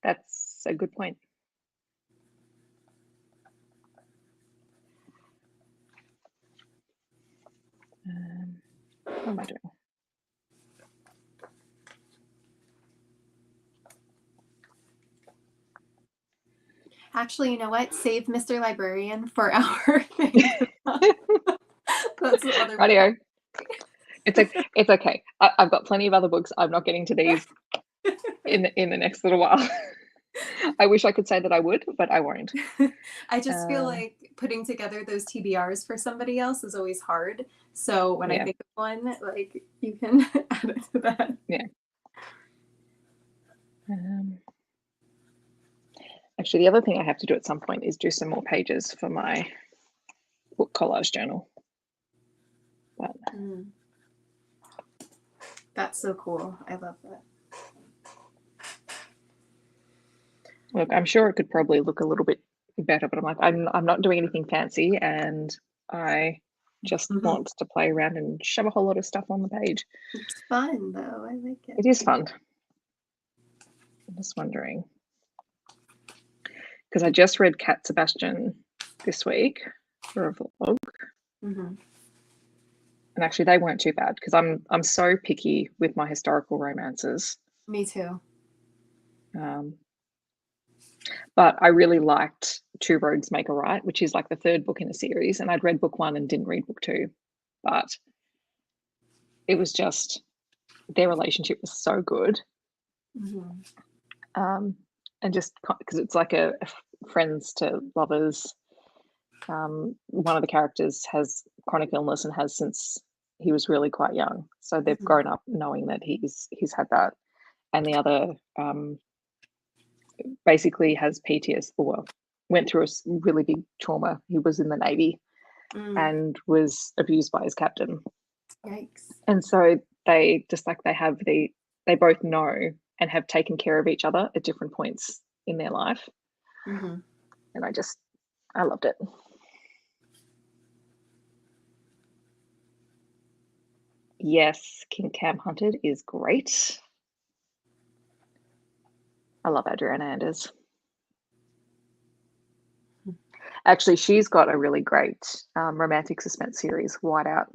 [SPEAKER 1] That's a good point. What am I doing?
[SPEAKER 2] Actually, you know what? Save Mr. Librarian for our thing. That's the other
[SPEAKER 1] Radio. It's okay. I've got plenty of other books. I'm not getting to these in the next little while. I wish I could say that I would, but I won't.
[SPEAKER 2] I just feel like putting together those TBRs for somebody else is always hard. So when I think of one, like you can add it to that.
[SPEAKER 1] Yeah. Actually, the other thing I have to do at some point is do some more pages for my book collage journal. But
[SPEAKER 2] that's so cool. I love that.
[SPEAKER 1] Look, I'm sure it could probably look a little bit better, but I'm like, I'm not doing anything fancy, and I just want to play around and shove a whole lot of stuff on the page.
[SPEAKER 2] It's fun though. I like it.
[SPEAKER 1] It is fun. I'm just wondering, because I just read Cat Sebastian this week for a vlog. And actually they weren't too bad, because I'm so picky with my historical romances.
[SPEAKER 2] Me too.
[SPEAKER 1] But I really liked Two Roads Make a Right, which is like the third book in a series, and I'd read book 1 and didn't read book 2, but it was just, their relationship was so good. And just because it's like a friends to lovers. One of the characters has chronic illness and has since he was really quite young, so they've grown up knowing that he's had that, and the other basically has PTSD, or went through a really big trauma. He was in the Navy and was abused by his captain.
[SPEAKER 2] Yikes.
[SPEAKER 1] And so they just like they both know and have taken care of each other at different points in their life. And I loved it. Yes, King Cam Hunted is great. I love Adriana Anders. Actually, she's got a really great romantic suspense series, Whiteout,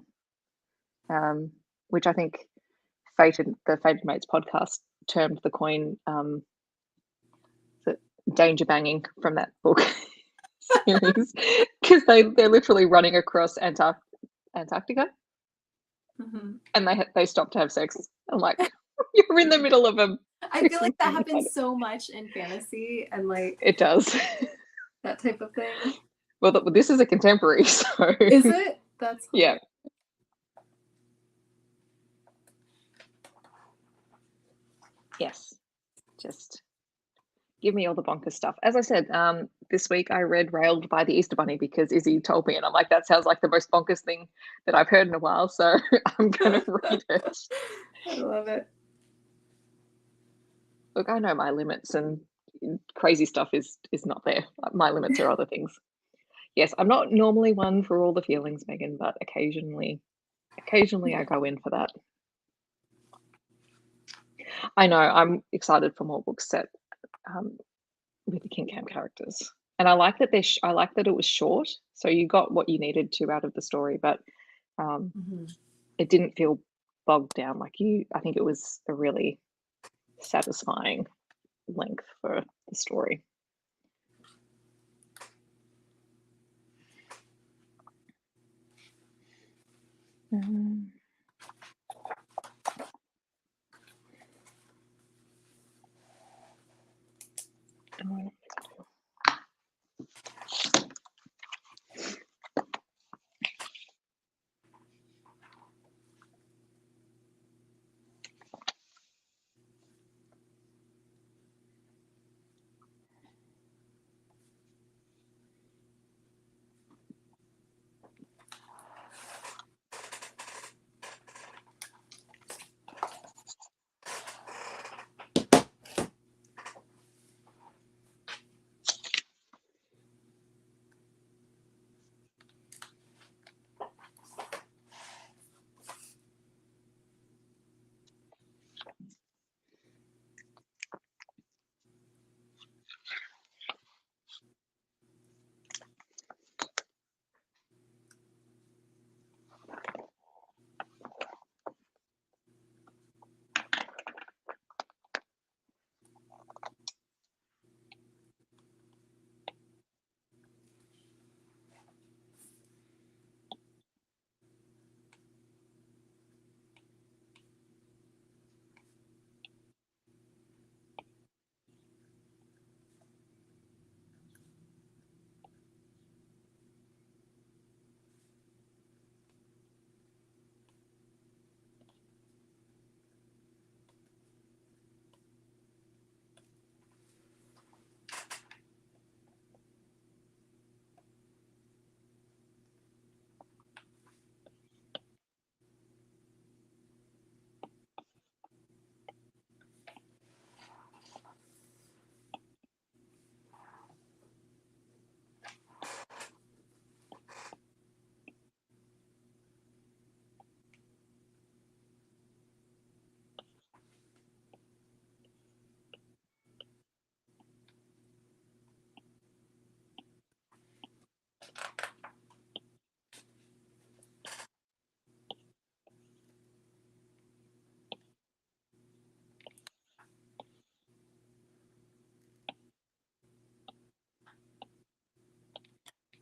[SPEAKER 1] which I think the Fated Mates podcast termed the coin the danger banging from that book series, because they're literally running across Antarctica, and they stop to have sex. I'm like, you're in the middle of them.
[SPEAKER 2] I feel like that happens so much in fantasy, and like
[SPEAKER 1] it does.
[SPEAKER 2] That type of thing.
[SPEAKER 1] Well, this is a contemporary, so
[SPEAKER 2] is it? That's cool.
[SPEAKER 1] Yeah. Yes, just give me all the bonkers stuff. As I said, this week I read Railed by the Easter Bunny because Izzy told me, and I'm like, that sounds like the most bonkers thing that I've heard in a while, so I'm gonna read it.
[SPEAKER 2] I love it.
[SPEAKER 1] Look, I know my limits, and crazy stuff is not there. My limits are other things. Yes, I'm not normally one for all the feelings, Megan, but occasionally I go in for that. I know, I'm excited for more books set with the King Cam characters, and I like that I like that it was short, so you got what you needed to out of the story, but it didn't feel bogged down like you. I think it was a really satisfying length for the story.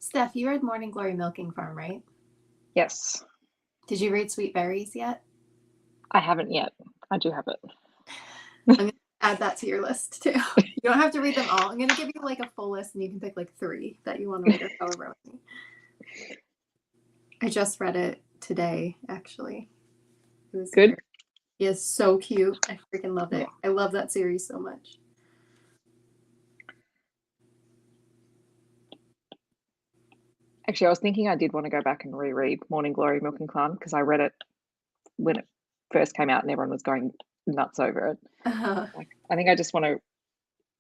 [SPEAKER 2] Steph, you read Morning Glory Milking Farm, right?
[SPEAKER 1] Yes.
[SPEAKER 2] Did you read Sweet Berries yet?
[SPEAKER 1] I haven't yet. I do have it.
[SPEAKER 2] I'm going to add that to your list too. You don't have to read them all. I'm going to give you like a full list and you can pick like 3 that you want to read or however many. I just read it today, actually. It was
[SPEAKER 1] good.
[SPEAKER 2] He is so cute. I freaking love it. I love that series so much.
[SPEAKER 1] Actually, I was thinking I did want to go back and reread Morning Glory Milk and Clan because I read it when it first came out and everyone was going nuts over it. Like, I think I just want to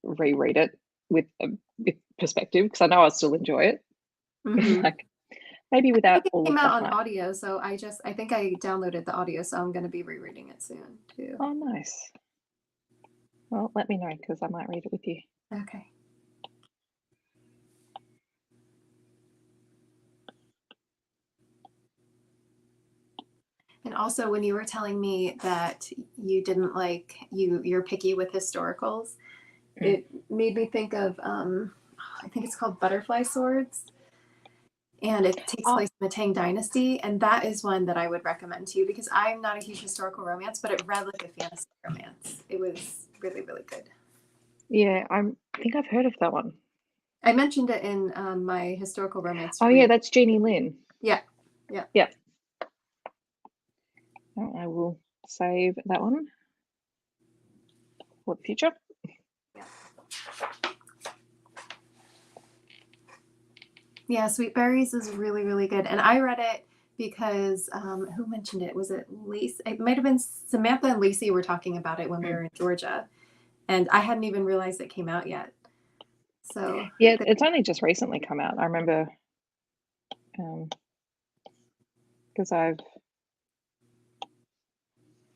[SPEAKER 1] reread it with perspective because I know I'll still enjoy it.
[SPEAKER 2] Mm-hmm.
[SPEAKER 1] Like maybe without all
[SPEAKER 2] it came
[SPEAKER 1] of
[SPEAKER 2] out
[SPEAKER 1] the
[SPEAKER 2] on
[SPEAKER 1] hype.
[SPEAKER 2] audio, so I think I downloaded the audio, so I'm going to be rereading it soon too.
[SPEAKER 1] Oh, nice. Well, let me know because I might read it with you.
[SPEAKER 2] Okay. And also, when you were telling me that you didn't like you're picky with historicals, it made me think of I think it's called Butterfly Swords, and it takes place in the Tang Dynasty, and that is one that I would recommend to you because I'm not a huge historical romance, but it read like a fantasy romance. It was really, really good.
[SPEAKER 1] Yeah, I think I've heard of that one.
[SPEAKER 2] I mentioned it in my historical romance.
[SPEAKER 1] Oh yeah, that's Jeannie Lynn.
[SPEAKER 2] Yeah.
[SPEAKER 1] I will save that one for the future.
[SPEAKER 2] Yeah, Sweet Berries is really, really good. And I read it because who mentioned it? Was it Lacey? It might have been Samantha and Lacey were talking about it when we were in Georgia. And I hadn't even realized it came out yet. So
[SPEAKER 1] yeah, it's only just recently come out. I remember because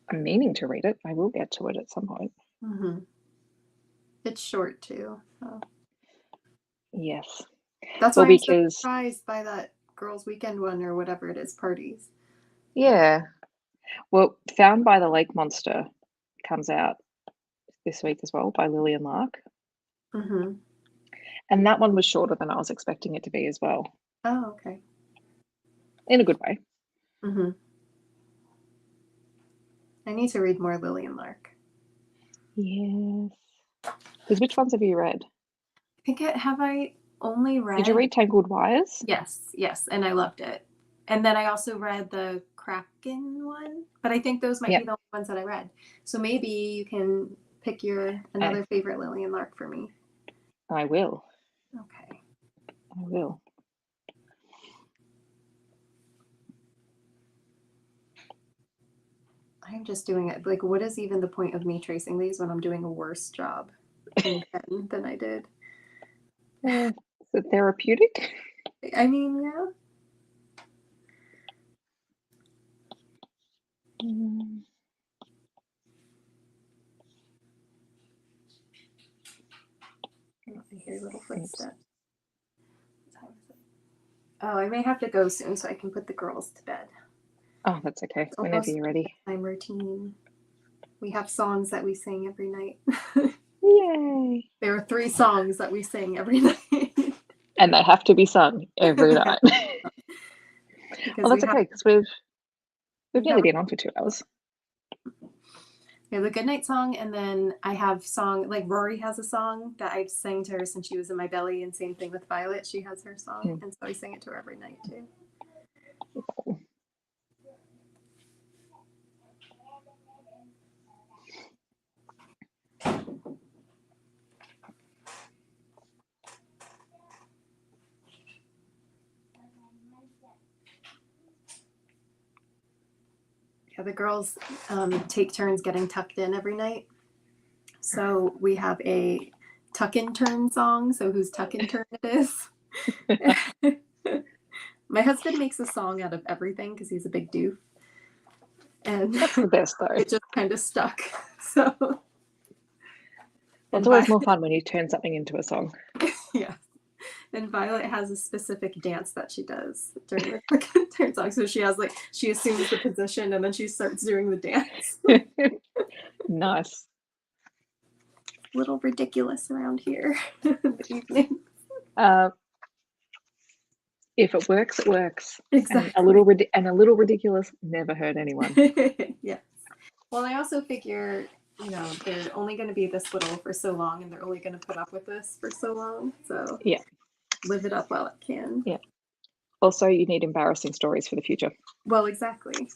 [SPEAKER 1] I'm meaning to read it. I will get to it at some point.
[SPEAKER 2] Mm-hmm. It's short too. So.
[SPEAKER 1] Yes.
[SPEAKER 2] That's why I'm so surprised by that Girls' Weekend one or whatever it is, Parties.
[SPEAKER 1] Yeah. Well, Found by the Lake Monster comes out this week as well by Lillian Lark.
[SPEAKER 2] Mm-hmm.
[SPEAKER 1] And that one was shorter than I was expecting it to be as well.
[SPEAKER 2] Oh, okay.
[SPEAKER 1] In a good way.
[SPEAKER 2] Mm-hmm. I need to read more Lillian Lark.
[SPEAKER 1] Yes. Because which ones have you read?
[SPEAKER 2] Have I only read...
[SPEAKER 1] Did you read Tangled Wires?
[SPEAKER 2] Yes. And I loved it. And then I also read the Kraken one. But I think those might be the only ones that I read. So maybe you can pick another favorite Lillian Lark for me.
[SPEAKER 1] I will.
[SPEAKER 2] Okay.
[SPEAKER 1] I will.
[SPEAKER 2] I'm just doing it. Like, what is even the point of me tracing these when I'm doing a worse job than I did?
[SPEAKER 1] Is it therapeutic?
[SPEAKER 2] I mean, yeah. I hear little footsteps. What time is it? Oh, I may have to go soon so I can put the girls to bed.
[SPEAKER 1] Oh, that's okay. Whenever you're ready.
[SPEAKER 2] Time routine. We have songs that we sing every night.
[SPEAKER 1] Yay!
[SPEAKER 2] There are 3 songs that we sing every night.
[SPEAKER 1] And they have to be sung every night. Well, that's okay because we've nearly been on for 2 hours.
[SPEAKER 2] We have the Goodnight song, and then I have song, like Rory has a song that I sang to her since she was in my belly, and same thing with Violet. She has her song, and so I sing it to her every night too.
[SPEAKER 1] Oh.
[SPEAKER 2] Yeah, the girls take turns getting tucked in every night. So we have a tuck in turn song. So whose tuck in turn it is. My husband makes a song out of everything because he's a big doof. And
[SPEAKER 1] that's the best though.
[SPEAKER 2] It just kind of stuck. So
[SPEAKER 1] it's always more fun when you turn something into a song.
[SPEAKER 2] Yeah. And Violet has a specific dance that she does during the tuck in turn song. So she assumes the position and then she starts doing the dance.
[SPEAKER 1] Nice.
[SPEAKER 2] Little ridiculous around here in the evening.
[SPEAKER 1] If it works, it works.
[SPEAKER 2] Exactly.
[SPEAKER 1] And a little ridiculous never hurt anyone.
[SPEAKER 2] Yes. Well, I also figure, you know, they're only going to be this little for so long, and they're only going to put up with this for so long. So
[SPEAKER 1] Yeah.
[SPEAKER 2] live it up while it can.
[SPEAKER 1] Yeah. Also, you need embarrassing stories for the future.
[SPEAKER 2] Well, exactly.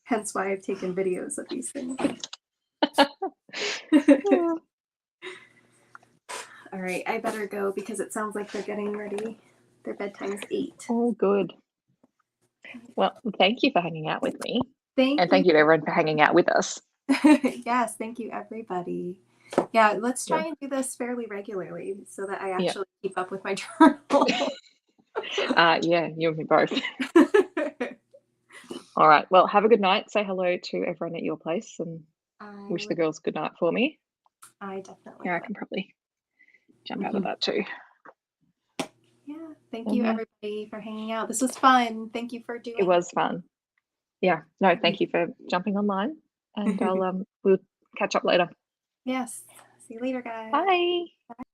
[SPEAKER 2] Hence why I've taken videos of these things.
[SPEAKER 1] Yeah.
[SPEAKER 2] All right, I better go because it sounds like they're getting ready. Their bedtime's 8.
[SPEAKER 1] All good. Well, thank you for hanging out with me.
[SPEAKER 2] Thank
[SPEAKER 1] Thank you to everyone for hanging out with us.
[SPEAKER 2] Yes, thank you, everybody. Yeah, let's try and do this fairly regularly so that I actually keep up with my journal.
[SPEAKER 1] Yeah, you and me both. All right. Well, have a good night. Say hello to everyone at your place and wish the girls good night for me.
[SPEAKER 2] I definitely
[SPEAKER 1] Yeah, I can probably jump out of that too.
[SPEAKER 2] Yeah, thank you everybody for hanging out. This was fun. Thank you for doing it.
[SPEAKER 1] It was fun. Yeah. No, thank you for jumping online, and we'll catch up later.
[SPEAKER 2] Yes. See you later, guys.
[SPEAKER 1] Bye.
[SPEAKER 2] Bye.